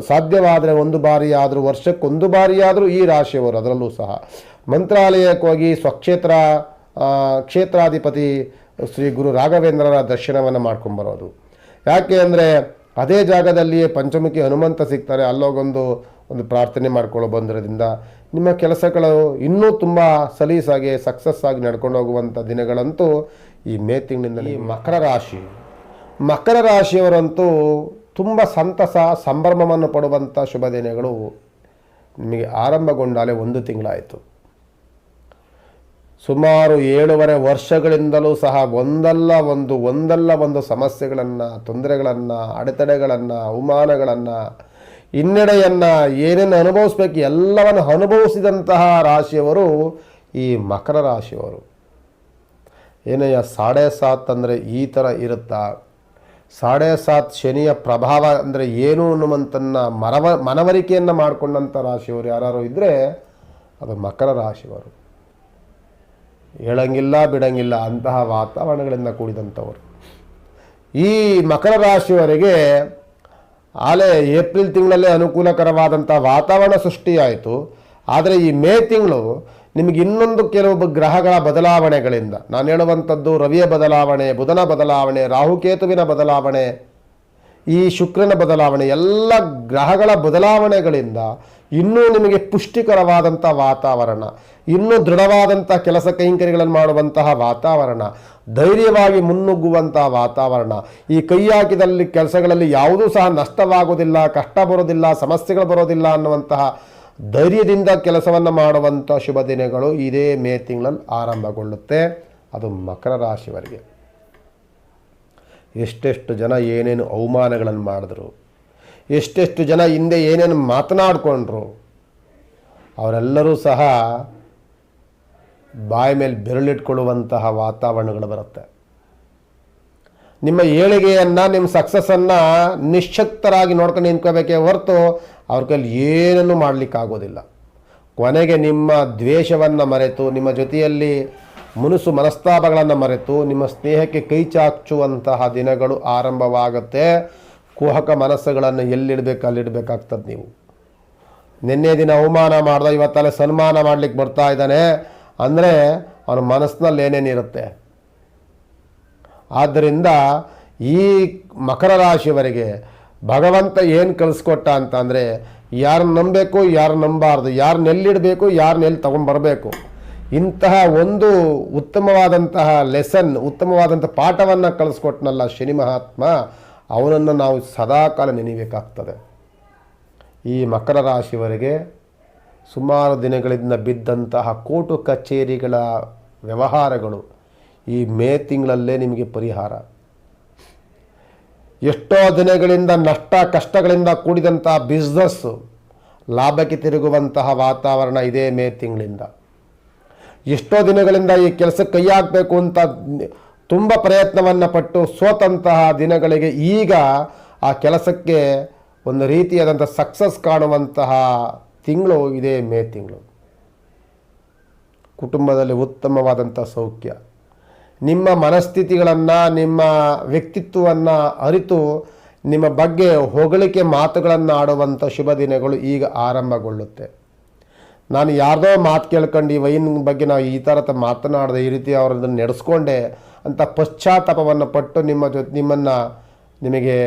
ಸಾಧ್ಯವಾದರೆ 1 ಬಾರಿ ಆದರೂ, ವರ್ಷಕ್ಕೊಂದು ಬಾರಿಯಾದರೂ ಈ ರಾಶಿಯವರು ಅದರಲ್ಲೂ ಸಹ ಮಂತ್ರಾಲಯಕ್ಕೆ ಹೋಗಿ ಕ್ಷೇತ್ರಾಧಿಪತಿ ಶ್ರೀ ಗುರು ರಾಘವೇಂದ್ರರ ದರ್ಶನವನ್ನು ಮಾಡ್ಕೊಂಬರೋದು. ಯಾಕೆ ಅಂದರೆ ಅದೇ ಜಾಗದಲ್ಲಿಯೇ ಪಂಚಮುಖಿ ಹನುಮಂತ ಸಿಗ್ತಾರೆ. ಅಲ್ಲೋಗೊಂದು ಪ್ರಾರ್ಥನೆ ಮಾಡ್ಕೊಳ್ಳೋ ಬಂದಿರೋದ್ರಿಂದ ನಿಮ್ಮ ಕೆಲಸಗಳು ಇನ್ನೂ ತುಂಬ ಸಲೀಸಾಗಿ ಸಕ್ಸಸ್ ಆಗಿ ನಡ್ಕೊಂಡು ಹೋಗುವಂಥ ದಿನಗಳಂತೂ ಈ ಮೇ ತಿಂಗಳಿಂದ. ಮಕರ ರಾಶಿಯವರಂತೂ ತುಂಬ ಸಂತಸ, ಸಂಭ್ರಮವನ್ನು ಪಡುವಂಥ ಶುಭ ದಿನಗಳು ನಿಮಗೆ ಆರಂಭಗೊಂಡಾಲೆ 1 ತಿಂಗಳಾಯಿತು. ಸುಮಾರು 7.5 ವರ್ಷಗಳಿಂದಲೂ ಸಹ ಒಂದಲ್ಲ ಒಂದು ಸಮಸ್ಯೆಗಳನ್ನು, ತೊಂದರೆಗಳನ್ನು, ಅಡೆತಡೆಗಳನ್ನು, ಅವಮಾನಗಳನ್ನು, ಹಿನ್ನಡೆಯನ್ನು ಏನೇನು ಅನುಭವಿಸ್ಬೇಕು ಎಲ್ಲವನ್ನು ಅನುಭವಿಸಿದಂತಹ ರಾಶಿಯವರು ಈ ಮಕರ ರಾಶಿಯವರು. ಏನಯ್ಯ 7.5 ಅಂದರೆ ಈ ಥರ ಇರುತ್ತಾ? 7.5 ಶನಿಯ ಪ್ರಭಾವ ಅಂದರೆ ಏನು ಅನ್ನುವಂಥನ್ನು ಮನವರಿಕೆಯನ್ನು ಮಾಡಿಕೊಂಡಂಥ ರಾಶಿಯವರು ಯಾರು ಇದ್ದರೆ ಅದು ಮಕರ ರಾಶಿಯವರು. ಹೇಳಂಗಿಲ್ಲ ಬಿಡಂಗಿಲ್ಲ ಅಂತಹ ವಾತಾವರಣಗಳಿಂದ ಕೂಡಿದಂಥವರು. ಈ ಮಕರ ರಾಶಿಯವರಿಗೆ ಆಲೇ ಏಪ್ರಿಲ್ ತಿಂಗಳಲ್ಲೇ ಅನುಕೂಲಕರವಾದಂಥ ವಾತಾವರಣ ಸೃಷ್ಟಿಯಾಯಿತು. ಆದರೆ ಈ ಮೇ ತಿಂಗಳು ನಿಮಗೆ ಇನ್ನೊಂದು ಕೆಲವು ಗ್ರಹಗಳ ಬದಲಾವಣೆಗಳಿಂದ, ನಾನು ಹೇಳುವಂಥದ್ದು ರವಿಯ ಬದಲಾವಣೆ, ಬುಧನ ಬದಲಾವಣೆ, ರಾಹುಕೇತುವಿನ ಬದಲಾವಣೆ, ಈ ಶುಕ್ರನ ಬದಲಾವಣೆ, ಎಲ್ಲ ಗ್ರಹಗಳ ಬದಲಾವಣೆಗಳಿಂದ ಇನ್ನೂ ನಿಮಗೆ ಪುಷ್ಟಿಕರವಾದಂಥ ವಾತಾವರಣ, ಇನ್ನೂ ದೃಢವಾದಂಥ ಕೆಲಸ ಕೈಂಕರ್ಯಗಳನ್ನು ಮಾಡುವಂತಹ ವಾತಾವರಣ, ಧೈರ್ಯವಾಗಿ ಮುನ್ನುಗ್ಗುವಂಥ ವಾತಾವರಣ, ಈ ಕೈ ಹಾಕಿದಲ್ಲಿ ಕೆಲಸಗಳಲ್ಲಿ ಯಾವುದೂ ಸಹ ನಷ್ಟವಾಗೋದಿಲ್ಲ, ಕಷ್ಟ ಬರೋದಿಲ್ಲ, ಸಮಸ್ಯೆಗಳು ಬರೋದಿಲ್ಲ ಅನ್ನುವಂತಹ ಧೈರ್ಯದಿಂದ ಕೆಲಸವನ್ನು ಮಾಡುವಂಥ ಶುಭ ದಿನಗಳು ಇದೇ ಮೇ ತಿಂಗಳಲ್ಲಿ ಆರಂಭಗೊಳ್ಳುತ್ತೆ. ಅದು ಮಕರ ರಾಶಿಯವರಿಗೆ. ಎಷ್ಟೆಷ್ಟು ಜನ ಏನೇನು ಅವಮಾನಗಳನ್ನು ಮಾಡಿದ್ರು, ಎಷ್ಟೆಷ್ಟು ಜನ ಹಿಂದೆ ಏನೇನು ಮಾತನಾಡಿಕೊಂಡ್ರು, ಅವರೆಲ್ಲರೂ ಸಹ ಬಾಯಿ ಮೇಲೆ ಬೆರಳಿಟ್ಕೊಳ್ಳುವಂತಹ ವಾತಾವರಣಗಳು ಬರುತ್ತೆ. ನಿಮ್ಮ ಏಳಿಗೆಯನ್ನು, ನಿಮ್ಮ ಸಕ್ಸಸ್ಸನ್ನು ನಿಶ್ಶಕ್ತರಾಗಿ ನೋಡ್ಕೊಂಡು ನಿಂತ್ಕೋಬೇಕೇ ಹೊರತು ಅವ್ರ ಕೈಲಿ ಏನನ್ನೂ ಮಾಡಲಿಕ್ಕಾಗೋದಿಲ್ಲ. ಕೊನೆಗೆ ನಿಮ್ಮ ದ್ವೇಷವನ್ನು ಮರೆತು, ನಿಮ್ಮ ಜೊತೆಯಲ್ಲಿ ಮನಸ್ತಾಪಗಳನ್ನು ಮರೆತು ನಿಮ್ಮ ಸ್ನೇಹಕ್ಕೆ ಕೈ ಚಾಚುವಂತಹ ದಿನಗಳು ಆರಂಭವಾಗುತ್ತೆ. ಕುಹಕ ಮನಸ್ಸುಗಳನ್ನು ಎಲ್ಲಿಡಬೇಕು ಅಲ್ಲಿಡಬೇಕಾಗ್ತದೆ. ನೀವು ನಿನ್ನೆ ದಿನ ಅವಮಾನ ಮಾಡ್ದ, ಇವತ್ತಲ್ಲೇ ಸನ್ಮಾನ ಮಾಡಲಿಕ್ಕೆ ಬರ್ತಾ ಇದ್ದಾನೆ ಅಂದರೆ ಅವನ ಮನಸ್ಸಿನಲ್ಲಿ ಏನೇನಿರುತ್ತೆ. ಆದ್ದರಿಂದ ಈ ಮಕರ ರಾಶಿಯವರಿಗೆ ಭಗವಂತ ಏನು ಕಳಿಸ್ಕೊಟ್ಟ ಅಂತಂದರೆ, ಯಾರನ್ನ ನಂಬಬೇಕು, ಯಾರನ್ನ ನಂಬಾರ್ದು, ಯಾರನ್ನೆಲ್ಲಿಡಬೇಕು, ಯಾರನ್ನೆಲ್ಲಿ ತೊಗೊಂಬರಬೇಕು, ಇಂತಹ ಒಂದು ಉತ್ತಮವಾದಂತಹ ಲೆಸನ್, ಉತ್ತಮವಾದಂಥ ಪಾಠವನ್ನು ಕಳಿಸ್ಕೊಟ್ನಲ್ಲ ಶನಿ ಮಹಾತ್ಮ, ಅವನನ್ನು ನಾವು ಸದಾಕಾಲ ನೆನೆಯಬೇಕಾಗ್ತದೆ. ಈ ಮಕರ ರಾಶಿಯವರಿಗೆ ಸುಮಾರು ದಿನಗಳಿಂದ ಬಿದ್ದಂತಹ ಕೋರ್ಟು ಕಚೇರಿಗಳ ವ್ಯವಹಾರಗಳು ಈ ಮೇ ತಿಂಗಳಲ್ಲೇ ನಿಮಗೆ ಪರಿಹಾರ. ಎಷ್ಟೋ ದಿನಗಳಿಂದ ನಷ್ಟ ಕಷ್ಟಗಳಿಂದ ಕೂಡಿದಂತಹ ಬಿಸ್ನೆಸ್ಸು ಲಾಭಕ್ಕೆ ತಿರುಗುವಂತಹ ವಾತಾವರಣ ಇದೇ ಮೇ ತಿಂಗಳಿಂದ. ಎಷ್ಟೋ ದಿನಗಳಿಂದ ಈ ಕೆಲಸಕ್ಕೆ ಕೈ ಹಾಕಬೇಕು ಅಂತ ತುಂಬ ಪ್ರಯತ್ನವನ್ನು ಪಟ್ಟು ಸೋತಂತಹ ದಿನಗಳಿಗೆ ಈಗ ಆ ಕೆಲಸಕ್ಕೆ ಒಂದು ರೀತಿಯಾದಂಥ ಸಕ್ಸಸ್ ಕಾಣುವಂತಹ ತಿಂಗಳು ಇದೇ ಮೇ ತಿಂಗಳು. ಕುಟುಂಬದಲ್ಲಿ ಉತ್ತಮವಾದಂಥ ಸೌಖ್ಯ, ನಿಮ್ಮ ಮನಸ್ಥಿತಿಗಳನ್ನು, ನಿಮ್ಮ ವ್ಯಕ್ತಿತ್ವವನ್ನು ಅರಿತು ನಿಮ್ಮ ಬಗ್ಗೆ ಹೊಗಳಿಕೆ ಮಾತುಗಳನ್ನು ಆಡುವಂಥ ಶುಭ ದಿನಗಳು ಈಗ ಆರಂಭಗೊಳ್ಳುತ್ತೆ. ನಾನು ಯಾರ್ದೋ ಮಾತು ಕೇಳ್ಕೊಂಡು ಈ ವೈನ್ ಬಗ್ಗೆ ನಾವು ಈ ಥರ ಮಾತನಾಡಿದೆ, ಈ ರೀತಿ ಅವರನ್ನು ನಡೆಸ್ಕೊಂಡೆ ಅಂತ ಪಶ್ಚಾತ್ತಾಪವನ್ನು ಪಟ್ಟು ನಿಮಗೆ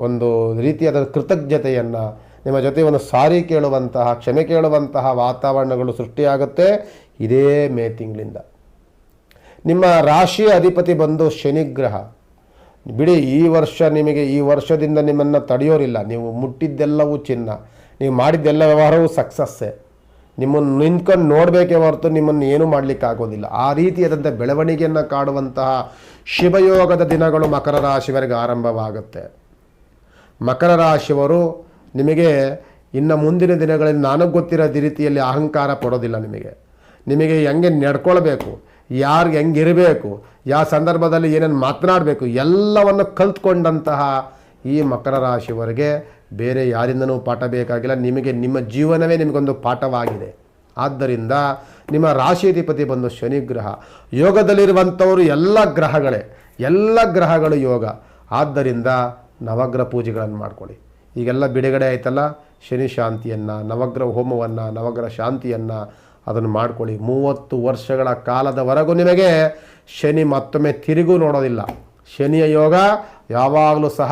ಒಂದು ರೀತಿಯಾದ ಕೃತಜ್ಞತೆಯನ್ನು, ನಿಮ್ಮ ಜೊತೆ ಒಂದು ಸಾರಿ ಕೇಳುವಂತಹ, ಕ್ಷಮೆ ಕೇಳುವಂತಹ ವಾತಾವರಣಗಳು ಸೃಷ್ಟಿಯಾಗುತ್ತೆ ಇದೇ ಮೇ ತಿಂಗಳಿಂದ. ನಿಮ್ಮ ರಾಶಿಯ ಅಧಿಪತಿ ಬಂದು ಶನಿಗ್ರಹ. ಬಿಡಿ, ಈ ವರ್ಷ ನಿಮಗೆ, ಈ ವರ್ಷದಿಂದ ನಿಮ್ಮನ್ನು ತಡೆಯೋರಿಲ್ಲ. ನೀವು ಮುಟ್ಟಿದ್ದೆಲ್ಲವೂ ಚಿನ್ನ, ನೀವು ಮಾಡಿದ್ದೆಲ್ಲ ವ್ಯವಹಾರವೂ ಸಕ್ಸಸ್ಸೇ. ನಿಮ್ಮನ್ನು ನಿಂತ್ಕೊಂಡು ನೋಡಬೇಕೇ ಹೊರತು ನಿಮ್ಮನ್ನು ಏನೂ ಮಾಡಲಿಕ್ಕಾಗೋದಿಲ್ಲ. ಆ ರೀತಿಯಾದಂಥ ಬೆಳವಣಿಗೆಯನ್ನು ಕಾಡುವಂತಹ ಶಿವಯೋಗದ ದಿನಗಳು ಮಕರ ರಾಶಿಯವರಿಗೆ ಆರಂಭವಾಗುತ್ತೆ. ಮಕರ ರಾಶಿಯವರು ನಿಮಗೆ ಇನ್ನು ಮುಂದಿನ ದಿನಗಳಲ್ಲಿ ನನಗೆ ಗೊತ್ತಿರೋ ರೀತಿಯಲ್ಲಿ ಅಹಂಕಾರ ಪಡೋದಿಲ್ಲ. ನಿಮಗೆ ಹೆಂಗೆ ನಡ್ಕೊಳ್ಬೇಕು, ಯಾರಿಗೆ ಹೆಂಗಿರಬೇಕು, ಯಾವ ಸಂದರ್ಭದಲ್ಲಿ ಏನೇನು ಮಾತನಾಡಬೇಕು ಎಲ್ಲವನ್ನು ಕಲ್ತ್ಕೊಂಡಂತಹ ಈ ಮಕರ ರಾಶಿಯವರಿಗೆ ಬೇರೆ ಯಾರಿಂದನೂ ಪಾಠ ಬೇಕಾಗಿಲ್ಲ. ನಿಮ್ಮ ಜೀವನವೇ ನಿಮಗೊಂದು ಪಾಠವಾಗಿದೆ. ಆದ್ದರಿಂದ ನಿಮ್ಮ ರಾಶಿಯಾಧಿಪತಿ ಬಂದು ಶನಿಗ್ರಹ. ಯೋಗದಲ್ಲಿರುವಂಥವರು ಎಲ್ಲ ಗ್ರಹಗಳು ಯೋಗ. ಆದ್ದರಿಂದ ನವಗ್ರಹ ಪೂಜೆಗಳನ್ನು ಮಾಡ್ಕೊಳ್ಳಿ. ಈಗೆಲ್ಲ ಬಿಡುಗಡೆ ಆಯ್ತಲ್ಲ, ಶನಿ ಶಾಂತಿಯನ್ನು, ನವಗ್ರಹ ಹೋಮವನ್ನು, ನವಗ್ರಹ ಶಾಂತಿಯನ್ನು ಅದನ್ನು ಮಾಡ್ಕೊಳ್ಳಿ. 30 ವರ್ಷಗಳ ಕಾಲದವರೆಗೂ ನಿಮಗೆ ಶನಿ ಮತ್ತೊಮ್ಮೆ ತಿರುಗೂ ನೋಡೋದಿಲ್ಲ. ಶನಿಯ ಯೋಗ ಯಾವಾಗಲೂ ಸಹ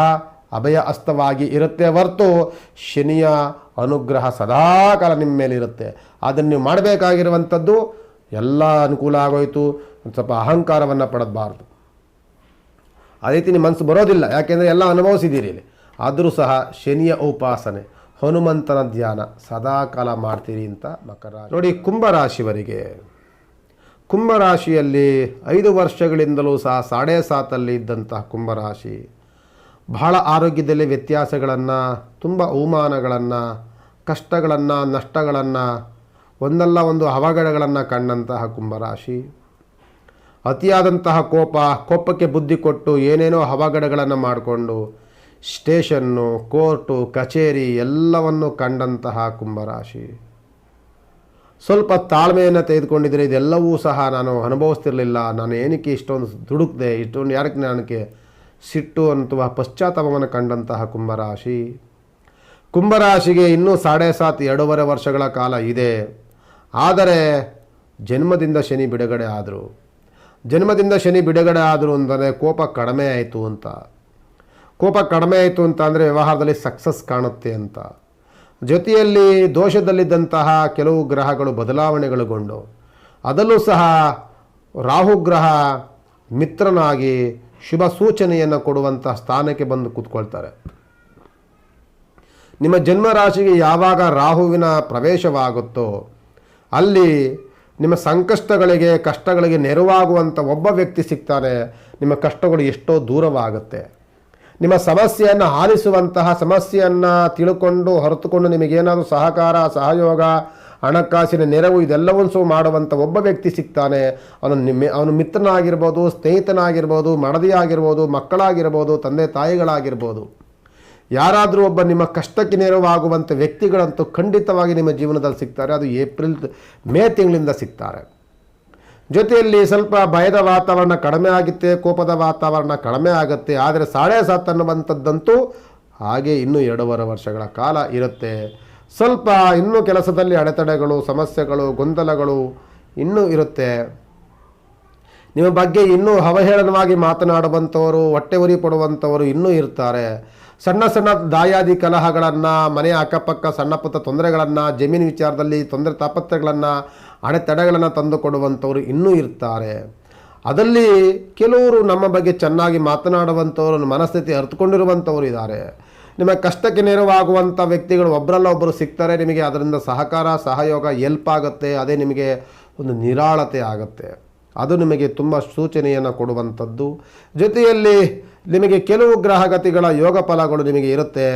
ಅಭಯ ಹಸ್ತವಾಗಿ ಇರುತ್ತೆ ಹೊರತು ಶನಿಯ ಅನುಗ್ರಹ ಸದಾಕಾಲ ನಿಮ್ಮ ಮೇಲೆ ಇರುತ್ತೆ. ಅದನ್ನು ನೀವು ಮಾಡಬೇಕಾಗಿರುವಂಥದ್ದು, ಎಲ್ಲ ಅನುಕೂಲ ಆಗೋಯ್ತು ಒಂದು ಸ್ವಲ್ಪ ಅಹಂಕಾರವನ್ನು ಪಡಬಾರ್ದು. ಆ ರೀತಿ ನಿಮ್ಮ ಮನಸ್ಸು ಬರೋದಿಲ್ಲ, ಯಾಕೆಂದರೆ ಎಲ್ಲ ಅನುಭವಿಸಿದ್ದೀರಿ ಇಲ್ಲಿ. ಆದರೂ ಸಹ ಶನಿಯ ಉಪಾಸನೆ, ಹನುಮಂತನ ಧ್ಯಾನ ಸದಾಕಾಲ ಮಾಡ್ತೀರಿ ಅಂತ ಮಕರ ರಾಶಿ. ನೋಡಿ, ಕುಂಭರಾಶಿಯಲ್ಲಿ 5 ವರ್ಷಗಳಿಂದಲೂ ಸಹ 7.5 ಇದ್ದಂತಹ ಕುಂಭರಾಶಿ ಬಹಳ ಆರೋಗ್ಯದಲ್ಲಿ ವ್ಯತ್ಯಾಸಗಳನ್ನು, ತುಂಬ ಅವಮಾನಗಳನ್ನು, ಕಷ್ಟಗಳನ್ನು, ನಷ್ಟಗಳನ್ನು, ಒಂದಲ್ಲ ಒಂದು ಅವಘಡಗಳನ್ನು ಕಂಡಂತಹ ಕುಂಭರಾಶಿ. ಅತಿಯಾದಂತಹ ಕೋಪಕ್ಕೆ ಬುದ್ಧಿ ಕೊಟ್ಟು ಏನೇನೋ ಅವಘಡಗಳನ್ನು ಮಾಡಿಕೊಂಡು ಸ್ಟೇಷನ್ನು, ಕೋರ್ಟು, ಕಚೇರಿ ಎಲ್ಲವನ್ನು ಕಂಡಂತಹ ಕುಂಭರಾಶಿ. ಸ್ವಲ್ಪ ತಾಳ್ಮೆಯನ್ನು ತೆಗೆದುಕೊಂಡಿದ್ದರೆ ಇದೆಲ್ಲವೂ ಸಹ ನಾನು ಅನುಭವಿಸ್ತಿರಲಿಲ್ಲ, ನಾನು ಏನಕ್ಕೆ ಇಷ್ಟೊಂದು ದುಡುಕ್ದೆ, ಇಷ್ಟೊಂದು ಯಾರಕ್ಕೆ ನನಗೆ ಸಿಟ್ಟು ಅಥವಾ ಪಶ್ಚಾತ್ತಾಪವನ್ನು ಕಂಡಂತಹ ಕುಂಭರಾಶಿಗೆ ಇನ್ನೂ 7.5 2.5 ವರ್ಷಗಳ ಕಾಲ ಇದೆ. ಆದರೆ ಜನ್ಮದಿಂದ ಶನಿ ಬಿಡುಗಡೆ ಆದರು ಅಂದರೆ ಕೋಪ ಕಡಿಮೆ ಆಯಿತು ಅಂತ. ಕೋಪ ಕಡಿಮೆ ಆಯಿತು ಅಂತ ಅಂದರೆ ವ್ಯವಹಾರದಲ್ಲಿ ಸಕ್ಸಸ್ ಕಾಣುತ್ತೆ ಅಂತ. ಜೊತೆಯಲ್ಲಿ ದೋಷದಲ್ಲಿದ್ದಂತಹ ಕೆಲವು ಗ್ರಹಗಳು ಬದಲಾವಣೆಗೊಳಗೊಂಡು, ಅದರಲ್ಲೂ ಸಹ ರಾಹುಗ್ರಹ ಮಿತ್ರನಾಗಿ ಶುಭ ಸೂಚನೆಯನ್ನು ಕೊಡುವಂತಹ ಸ್ಥಾನಕ್ಕೆ ಬಂದು ಕೂತ್ಕೊಳ್ತಾರೆ. ನಿಮ್ಮ ಜನ್ಮರಾಶಿಗೆ ಯಾವಾಗ ರಾಹುವಿನ ಪ್ರವೇಶವಾಗುತ್ತೋ ಅಲ್ಲಿ ನಿಮ್ಮ ಕಷ್ಟಗಳಿಗೆ ನೆರವಾಗುವಂಥ ಒಬ್ಬ ವ್ಯಕ್ತಿ ಸಿಗ್ತಾನೆ. ನಿಮ್ಮ ಕಷ್ಟಗಳು ಎಷ್ಟೋ ದೂರವಾಗುತ್ತೆ. ನಿಮ್ಮ ಸಮಸ್ಯೆಯನ್ನು ಆಲಿಸುವಂತಹ, ಸಮಸ್ಯೆಯನ್ನು ತಿಳ್ಕೊಂಡು ಹೊರತುಕೊಂಡು ನಿಮಗೇನಾದರೂ ಸಹಕಾರ, ಸಹಯೋಗ, ಹಣಕಾಸಿನ ನೆರವು ಇದೆಲ್ಲವನ್ನೂ ಸಹ ಮಾಡುವಂಥ ಒಬ್ಬ ವ್ಯಕ್ತಿ ಸಿಗ್ತಾನೆ. ಅವನು ಮಿತ್ರನಾಗಿರ್ಬೋದು, ಸ್ನೇಹಿತನಾಗಿರ್ಬೋದು, ಮಡದಿ ಆಗಿರ್ಬೋದು, ಮಕ್ಕಳಾಗಿರ್ಬೋದು, ತಂದೆ ತಾಯಿಗಳಾಗಿರ್ಬೋದು, ಯಾರಾದರೂ ಒಬ್ಬ ನಿಮ್ಮ ಕಷ್ಟಕ್ಕೆ ನೆರವಾಗುವಂಥ ವ್ಯಕ್ತಿಗಳಂತೂ ಖಂಡಿತವಾಗಿ ನಿಮ್ಮ ಜೀವನದಲ್ಲಿ ಸಿಗ್ತಾರೆ. ಅದು ಮೇ ತಿಂಗಳಿಂದ ಸಿಗ್ತಾರೆ. ಜೊತೆಯಲ್ಲಿ ಸ್ವಲ್ಪ ಭಯದ ವಾತಾವರಣ ಕಡಿಮೆ ಆಗುತ್ತೆ, ಕೋಪದ ವಾತಾವರಣ ಕಡಿಮೆ ಆಗುತ್ತೆ. ಆದರೆ 7.5 ಅನ್ನುವಂಥದ್ದಂತೂ ಹಾಗೆ ಇನ್ನೂ 2.5 ವರ್ಷಗಳ ಕಾಲ ಇರುತ್ತೆ. ಸ್ವಲ್ಪ ಇನ್ನೂ ಕೆಲಸದಲ್ಲಿ ಅಡೆತಡೆಗಳು, ಸಮಸ್ಯೆಗಳು, ಗೊಂದಲಗಳು ಇನ್ನೂ ಇರುತ್ತೆ. ನಿಮ್ಮ ಬಗ್ಗೆ ಇನ್ನೂ ಅವಹೇಳನವಾಗಿ ಮಾತನಾಡುವಂಥವರು, ಹೊಟ್ಟೆ ಉರಿ ಪಡುವಂಥವರು ಇನ್ನೂ ಇರ್ತಾರೆ. ಸಣ್ಣ ಸಣ್ಣ ದಾಯಾದಿ ಕಲಹಗಳನ್ನು, ಮನೆಯ ಅಕ್ಕಪಕ್ಕ ಸಣ್ಣ ಪುಟ್ಟ ತೊಂದರೆಗಳನ್ನು, ಜಮೀನು ವಿಚಾರದಲ್ಲಿ ತೊಂದರೆ ತಾಪತ್ರಗಳನ್ನು, ಅಡೆತಡೆಗಳನ್ನು ತಂದುಕೊಡುವಂಥವರು ಇನ್ನೂ ಇರ್ತಾರೆ. ಅದರಲ್ಲಿ ಕೆಲವರು ನಮ್ಮ ಬಗ್ಗೆ ಚೆನ್ನಾಗಿ ಮಾತನಾಡುವಂಥವರು, ಮನಸ್ಥಿತಿ ಅರ್ಥಕೊಂಡಿರುವಂಥವರು ಇದ್ದಾರೆ. ನಿಮ್ಮ ಕಷ್ಟಕ್ಕೆ ನೆರವಾಗುವಂಥ ವ್ಯಕ್ತಿಗಳು ಒಬ್ಬರಲ್ಲ ಒಬ್ಬರು ಸಿಗ್ತಾರೆ. ನಿಮಗೆ ಅದರಿಂದ ಸಹಕಾರ, ಸಹಯೋಗ ಎಲ್ಪ್ ಆಗುತ್ತೆ. ಅದೇ ನಿಮಗೆ ಒಂದು ನಿರಾಳತೆ ಆಗುತ್ತೆ. ಅದು ನಿಮಗೆ ತುಂಬ ಸೂಚನೆಯನ್ನು ಕೊಡುವಂಥದ್ದು. ಜೊತೆಯಲ್ಲಿ ನಿಮಗೆ ಕೆಲವು ಗ್ರಹಗತಿಗಳ ಯೋಗ ಫಲಗಳು ನಿಮಗೆ ಇರುತ್ತೆ.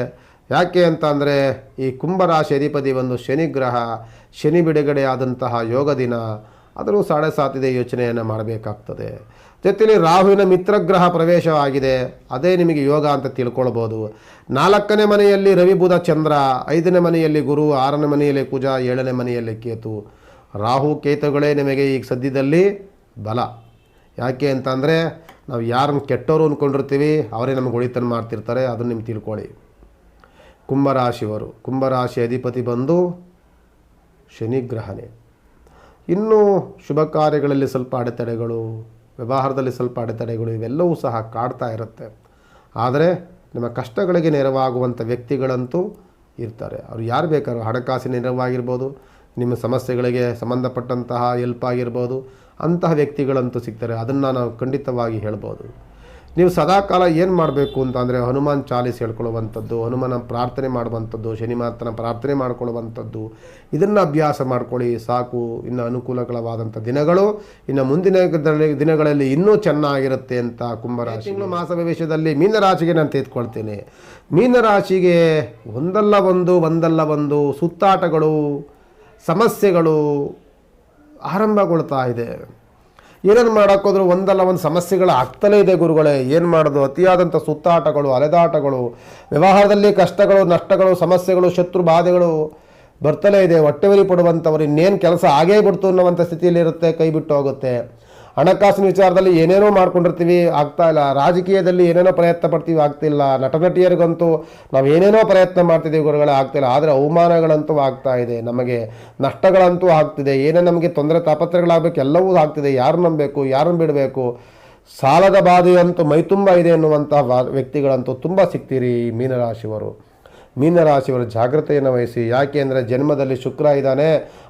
ಯಾಕೆ ಅಂತ ಅಂದರೆ ಈ ಕುಂಭರಾಶಿ ಅಧಿಪತಿ ಒಂದು ಶನಿ ಗ್ರಹ. ಶನಿ ಬಿಡುಗಡೆ ಆದಂತಹ ಯೋಗ ದಿನ. ಆದರೂ 7.5 ಯೋಚನೆಯನ್ನು ಮಾಡಬೇಕಾಗ್ತದೆ. ಜೊತೆಯಲ್ಲಿ ರಾಹುವಿನ ಮಿತ್ರಗ್ರಹ ಪ್ರವೇಶವಾಗಿದೆ. ಅದೇ ನಿಮಗೆ ಯೋಗ ಅಂತ ತಿಳ್ಕೊಳ್ಬೋದು. 4ನೇ ಮನೆಯಲ್ಲಿ ರವಿ, ಬುಧ, ಚಂದ್ರ, 5ನೇ ಮನೆಯಲ್ಲಿ ಗುರು, 6ನೇ ಮನೆಯಲ್ಲಿ ಕುಜ, 7ನೇ ಮನೆಯಲ್ಲಿ ಕೇತು. ರಾಹು ಕೇತುಗಳೇ ನಿಮಗೆ ಈಗ ಸದ್ಯದಲ್ಲಿ ಬಲ. ಯಾಕೆ ಅಂತಂದರೆ ನಾವು ಯಾರನ್ನು ಕೆಟ್ಟವರು ಅಂದ್ಕೊಂಡಿರ್ತೀವಿ ಅವರೇ ನಮಗೆ ಒಳಿತನ್ನು ಮಾಡ್ತಿರ್ತಾರೆ. ಅದನ್ನು ನಿಮ್ಗೆ ತಿಳ್ಕೊಳ್ಳಿ. ಕುಂಭರಾಶಿ ಅಧಿಪತಿ ಬಂದು ಶನಿಗ್ರಹನೇ. ಇನ್ನೂ ಶುಭ ಕಾರ್ಯಗಳಲ್ಲಿ ಸ್ವಲ್ಪ ಅಡೆತಡೆಗಳು, ವ್ಯವಹಾರದಲ್ಲಿ ಸ್ವಲ್ಪ ಅಡೆತಡೆಗಳು ಇವೆಲ್ಲವೂ ಸಹ ಕಾಡ್ತಾ ಇರುತ್ತೆ. ಆದರೆ ನಿಮ್ಮ ಕಷ್ಟಗಳಿಗೆ ನೆರವಾಗುವಂಥ ವ್ಯಕ್ತಿಗಳಂತೂ ಇರ್ತಾರೆ. ಅವರು ಯಾರು ಬೇಕಾದ್ರೂ ಹಣಕಾಸಿನ ನೆರವಾಗಿರ್ಬೋದು, ನಿಮ್ಮ ಸಮಸ್ಯೆಗಳಿಗೆ ಸಂಬಂಧಪಟ್ಟಂತಹ ಹೆಲ್ಪ್ ಆಗಿರ್ಬೋದು, ಅಂತಹ ವ್ಯಕ್ತಿಗಳಂತೂ ಸಿಗ್ತಾರೆ. ಅದನ್ನು ನಾವು ಖಂಡಿತವಾಗಿ ಹೇಳ್ಬೋದು. ನೀವು ಸದಾಕಾಲ ಏನು ಮಾಡಬೇಕು ಅಂತಂದರೆ ಹನುಮಾನ್ ಚಾಲೀಸ್ ಹೇಳ್ಕೊಳ್ಳುವಂಥದ್ದು, ಹನುಮನ ಪ್ರಾರ್ಥನೆ ಮಾಡುವಂಥದ್ದು, ಶನಿಮಾತನ ಪ್ರಾರ್ಥನೆ ಮಾಡ್ಕೊಳ್ಳುವಂಥದ್ದು, ಇದನ್ನು ಅಭ್ಯಾಸ ಮಾಡ್ಕೊಳ್ಳಿ ಸಾಕು. ಇನ್ನು ಅನುಕೂಲಕರವಾದಂಥ ದಿನಗಳು ಇನ್ನು ಮುಂದಿನ ದಿನಗಳಲ್ಲಿ ಇನ್ನೂ ಚೆನ್ನಾಗಿರುತ್ತೆ ಅಂತ ಕುಂಭರಾಶಿ. ತಿಂಗಳು ಮಾಸ ಭವಿಷ್ಯದಲ್ಲಿ ಮೀನರಾಶಿಗೆ ನಾನು ತೆಗೆದುಕೊಳ್ತೇನೆ. ಮೀನರಾಶಿಗೆ ಒಂದಲ್ಲ ಒಂದು ಸುತ್ತಾಟಗಳು, ಸಮಸ್ಯೆಗಳು ಆರಂಭಗೊಳ್ತಾ ಇದೆ. ಏನೇನು ಮಾಡೋಕ್ಕೋದ್ರೂ ಒಂದಲ್ಲ ಒಂದು ಸಮಸ್ಯೆಗಳು ಆಗ್ತಲೇ ಇದೆ ಗುರುಗಳೇ. ಏನು ಮಾಡೋದು? ಅತಿಯಾದಂಥ ಸುತ್ತಾಟಗಳು, ಅಲೆದಾಟಗಳು, ವ್ಯವಹಾರದಲ್ಲಿ ಕಷ್ಟಗಳು, ನಷ್ಟಗಳು, ಸಮಸ್ಯೆಗಳು, ಶತ್ರು ಬಾಧೆಗಳು ಬರ್ತಲೇ ಇದೆ. ಹೊಟ್ಟೆವರಿ ಪಡುವಂಥವ್ರು ಇನ್ನೇನು ಕೆಲಸ ಆಗೇ ಬಿಡ್ತು ಅನ್ನುವಂಥ ಸ್ಥಿತಿಯಲ್ಲಿರುತ್ತೆ, ಕೈ ಬಿಟ್ಟು ಹೋಗುತ್ತೆ. ಹಣಕಾಸಿನ ವಿಚಾರದಲ್ಲಿ ಏನೇನೋ ಮಾಡ್ಕೊಂಡಿರ್ತೀವಿ, ಆಗ್ತಾ ಇಲ್ಲ. ರಾಜಕೀಯದಲ್ಲಿ ಏನೇನೋ ಪ್ರಯತ್ನ ಪಡ್ತೀವಿ, ಆಗ್ತಿಲ್ಲ. ನಟನಟಿಯರಿಗಂತೂ ನಾವು ಏನೇನೋ ಪ್ರಯತ್ನ ಮಾಡ್ತಿದ್ದೀವಿ ಗುರುಗಳೇ, ಆಗ್ತಿಲ್ಲ. ಆದರೆ ಅವಮಾನಗಳಂತೂ ಆಗ್ತಾ ಇದೆ, ನಮಗೆ ನಷ್ಟಗಳಂತೂ ಆಗ್ತಿದೆ. ಏನೇ ನಮಗೆ ತೊಂದರೆ ತಾಪತ್ರಗಳಾಗಬೇಕು ಎಲ್ಲವೂ ಆಗ್ತಿದೆ. ಯಾರು ನಂಬಬೇಕು, ಯಾರನ್ನು ಬಿಡಬೇಕು, ಸಾಲದ ಬಾಧೆಯಂತೂ ಮೈತುಂಬ ಇದೆ ಅನ್ನುವಂಥ ವ್ಯಕ್ತಿಗಳಂತೂ ತುಂಬ ಸಿಗ್ತೀರಿ. ಮೀನರಾಶಿಯವರು ಜಾಗ್ರತೆಯನ್ನು ವಹಿಸಿ. ಯಾಕೆ ಅಂದರೆ ಜನ್ಮದಲ್ಲಿ ಶುಕ್ರ ಇದ್ದಾನೆ,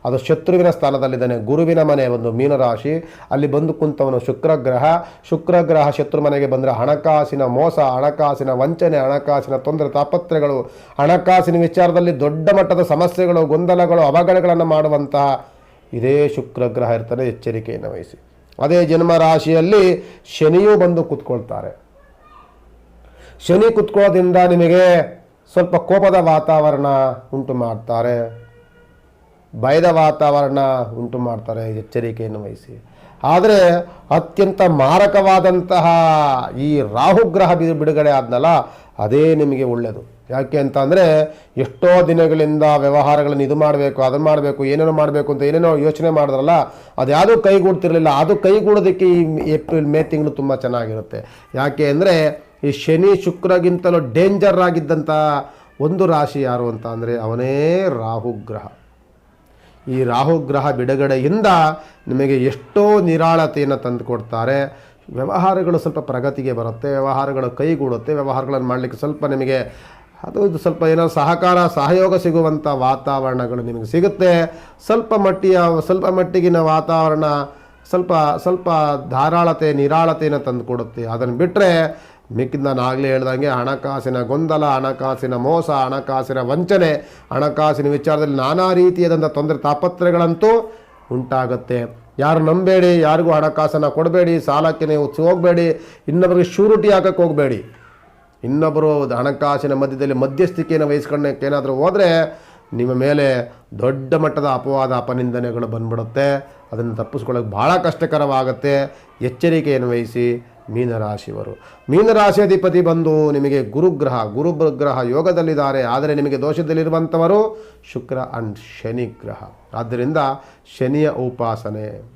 ಅದು ಶತ್ರುವಿನ ಸ್ಥಾನದಲ್ಲಿದ್ದಾನೆ. ಗುರುವಿನ ಮನೆ ಒಂದು ಮೀನರಾಶಿ, ಅಲ್ಲಿ ಬಂದು ಕುಂತವನು ಶುಕ್ರಗ್ರಹ ಶತ್ರು ಮನೆಗೆ ಬಂದರೆ ಹಣಕಾಸಿನ ಮೋಸ, ಹಣಕಾಸಿನ ವಂಚನೆ, ಹಣಕಾಸಿನ ತೊಂದರೆ ತಾಪತ್ರೆಗಳು, ಹಣಕಾಸಿನ ವಿಚಾರದಲ್ಲಿ ದೊಡ್ಡ ಮಟ್ಟದ ಸಮಸ್ಯೆಗಳು, ಗೊಂದಲಗಳು, ಅವಘಡಗಳನ್ನು ಮಾಡುವಂತಹ ಇದೇ ಶುಕ್ರಗ್ರಹ ಇರ್ತಾನೆ. ಎಚ್ಚರಿಕೆಯನ್ನು ವಹಿಸಿ. ಅದೇ ಜನ್ಮರಾಶಿಯಲ್ಲಿ ಶನಿಯೂ ಬಂದು ಕೂತ್ಕೊಳ್ತಾರೆ. ಶನಿ ಕೂತ್ಕೊಳ್ಳೋದ್ರಿಂದ ನಿಮಗೆ ಸ್ವಲ್ಪ ಕೋಪದ ವಾತಾವರಣ ಉಂಟು ಮಾಡ್ತಾರೆ, ಭಯದ ವಾತಾವರಣ ಉಂಟು ಮಾಡ್ತಾರೆ. ಎಚ್ಚರಿಕೆಯನ್ನು ವಹಿಸಿ. ಆದರೆ ಅತ್ಯಂತ ಮಾರಕವಾದಂತಹ ಈ ರಾಹುಗ್ರಹ ಬಿಡುಗಡೆ ಆದ್ನಲ್ಲ, ಅದೇ ನಿಮಗೆ ಒಳ್ಳೆಯದು. ಯಾಕೆ ಅಂತ ಅಂದರೆ ಎಷ್ಟೋ ದಿನಗಳಿಂದ ವ್ಯವಹಾರಗಳನ್ನು ಇದು ಮಾಡಬೇಕು, ಅದನ್ನು ಮಾಡಬೇಕು, ಏನೇನೋ ಮಾಡಬೇಕು ಅಂತ ಏನೇನೋ ಯೋಚನೆ ಮಾಡಿದ್ರಲ್ಲ, ಅದ್ಯಾವುದೂ ಕೈಗೂಡ್ತಿರಲಿಲ್ಲ. ಅದು ಕೈಗೂಡೋದಕ್ಕೆ ಈ ಏಪ್ರಿಲ್ ಮೇ ತಿಂಗಳು ತುಂಬ ಚೆನ್ನಾಗಿರುತ್ತೆ. ಯಾಕೆ ಅಂದರೆ ಈ ಶನಿ ಶುಕ್ರಗಿಂತಲೂ ಡೇಂಜರ್ ಆಗಿದ್ದಂಥ ಒಂದು ರಾಶಿ ಯಾರು ಅಂತ ಅಂದರೆ ಅವನೇ ರಾಹುಗ್ರಹ. ಈ ರಾಹುಗ್ರಹ ಬಿಡುಗಡೆಯಿಂದ ನಿಮಗೆ ಎಷ್ಟೋ ನಿರಾಳತೆಯನ್ನು ತಂದುಕೊಡ್ತಾರೆ. ವ್ಯವಹಾರಗಳು ಸ್ವಲ್ಪ ಪ್ರಗತಿಗೆ ಬರುತ್ತೆ, ವ್ಯವಹಾರಗಳು ಕೈಗೂಡುತ್ತೆ. ವ್ಯವಹಾರಗಳನ್ನು ಮಾಡಲಿಕ್ಕೆ ಸ್ವಲ್ಪ ನಿಮಗೆ ಅದು ಸ್ವಲ್ಪ ಏನೋ ಸಹಕಾರ ಸಹಯೋಗ ಸಿಗುವಂಥ ವಾತಾವರಣಗಳು ನಿಮಗೆ ಸಿಗುತ್ತೆ. ಸ್ವಲ್ಪ ಮಟ್ಟಿಗಿನ ವಾತಾವರಣ ಸ್ವಲ್ಪ ಧಾರಾಳತೆ ನಿರಾಳತೆಯನ್ನು ತಂದುಕೊಡುತ್ತೆ. ಅದನ್ನು ಬಿಟ್ಟರೆ ಮಿಕ್ಕಿದ ನಾನು ಆಗಲೇ ಹೇಳ್ದಂಗೆ ಹಣಕಾಸಿನ ಗೊಂದಲ, ಹಣಕಾಸಿನ ಮೋಸ, ಹಣಕಾಸಿನ ವಂಚನೆ, ಹಣಕಾಸಿನ ವಿಚಾರದಲ್ಲಿ ನಾನಾ ರೀತಿಯಾದಂಥ ತೊಂದರೆ ತಾಪತ್ರೆಗಳಂತೂ ಉಂಟಾಗುತ್ತೆ. ಯಾರು ನಂಬೇಡಿ, ಯಾರಿಗೂ ಹಣಕಾಸನ್ನು ಕೊಡಬೇಡಿ, ಸಾಲಕ್ಕೆ ನೀವು ಹೋಗಬೇಡಿ, ಇನ್ನೊಬ್ಬರಿಗೆ ಶ್ಯೂರಿಟಿ ಹಾಕಕ್ಕೆ ಹೋಗಬೇಡಿ. ಇನ್ನೊಬ್ಬರು ಹಣಕಾಸಿನ ಮಧ್ಯದಲ್ಲಿ ಮಧ್ಯಸ್ಥಿಕೆಯನ್ನು ವಹಿಸ್ಕೊಳ್ಳೋಕೆ ಏನಾದರೂ ಹೋದರೆ ನಿಮ್ಮ ಮೇಲೆ ದೊಡ್ಡ ಮಟ್ಟದ ಅಪವಾದ ಅಪನಿಂದನೆಗಳು ಬಂದ್ಬಿಡುತ್ತೆ. ಅದನ್ನು ತಪ್ಪಿಸ್ಕೊಳ್ಳೋಕೆ ಭಾಳ ಕಷ್ಟಕರವಾಗುತ್ತೆ. ಎಚ್ಚರಿಕೆಯನ್ನು ವಹಿಸಿ ಮೀನರಾಶಿಯವರು. ಮೀನರಾಶಿ ಅಧಿಪತಿ ಬಂದು ನಿಮಗೆ ಗುರುಗ್ರಹ ಯೋಗದಲ್ಲಿದ್ದಾರೆ. ಆದರೆ ನಿಮಗೆ ದೋಷದಲ್ಲಿರುವಂಥವರು ಶುಕ್ರ ಅಂಡ್ ಶನಿ ಗ್ರಹ. ಆದ್ದರಿಂದ ಶನಿಯ ಉಪಾಸನೆ,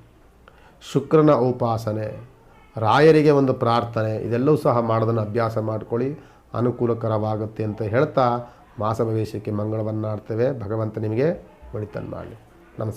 ಶುಕ್ರನ ಉಪಾಸನೆ, ರಾಯರಿಗೆ ಒಂದು ಪ್ರಾರ್ಥನೆ, ಇದೆಲ್ಲವೂ ಸಹ ಮಾಡೋದನ್ನು ಅಭ್ಯಾಸ ಮಾಡಿಕೊಳ್ಳಿ, ಅನುಕೂಲಕರವಾಗುತ್ತೆ ಅಂತ ಹೇಳ್ತಾ ಮಾಸ ಭವಿಷ್ಯಕ್ಕೆ ಮಂಗಳವನ್ನಾಡ್ತೇವೆ. ಭಗವಂತ ನಿಮಗೆ ಒಳಿತನ್ನು ಮಾಡಲಿ. ನಮಸ್ಕಾರ.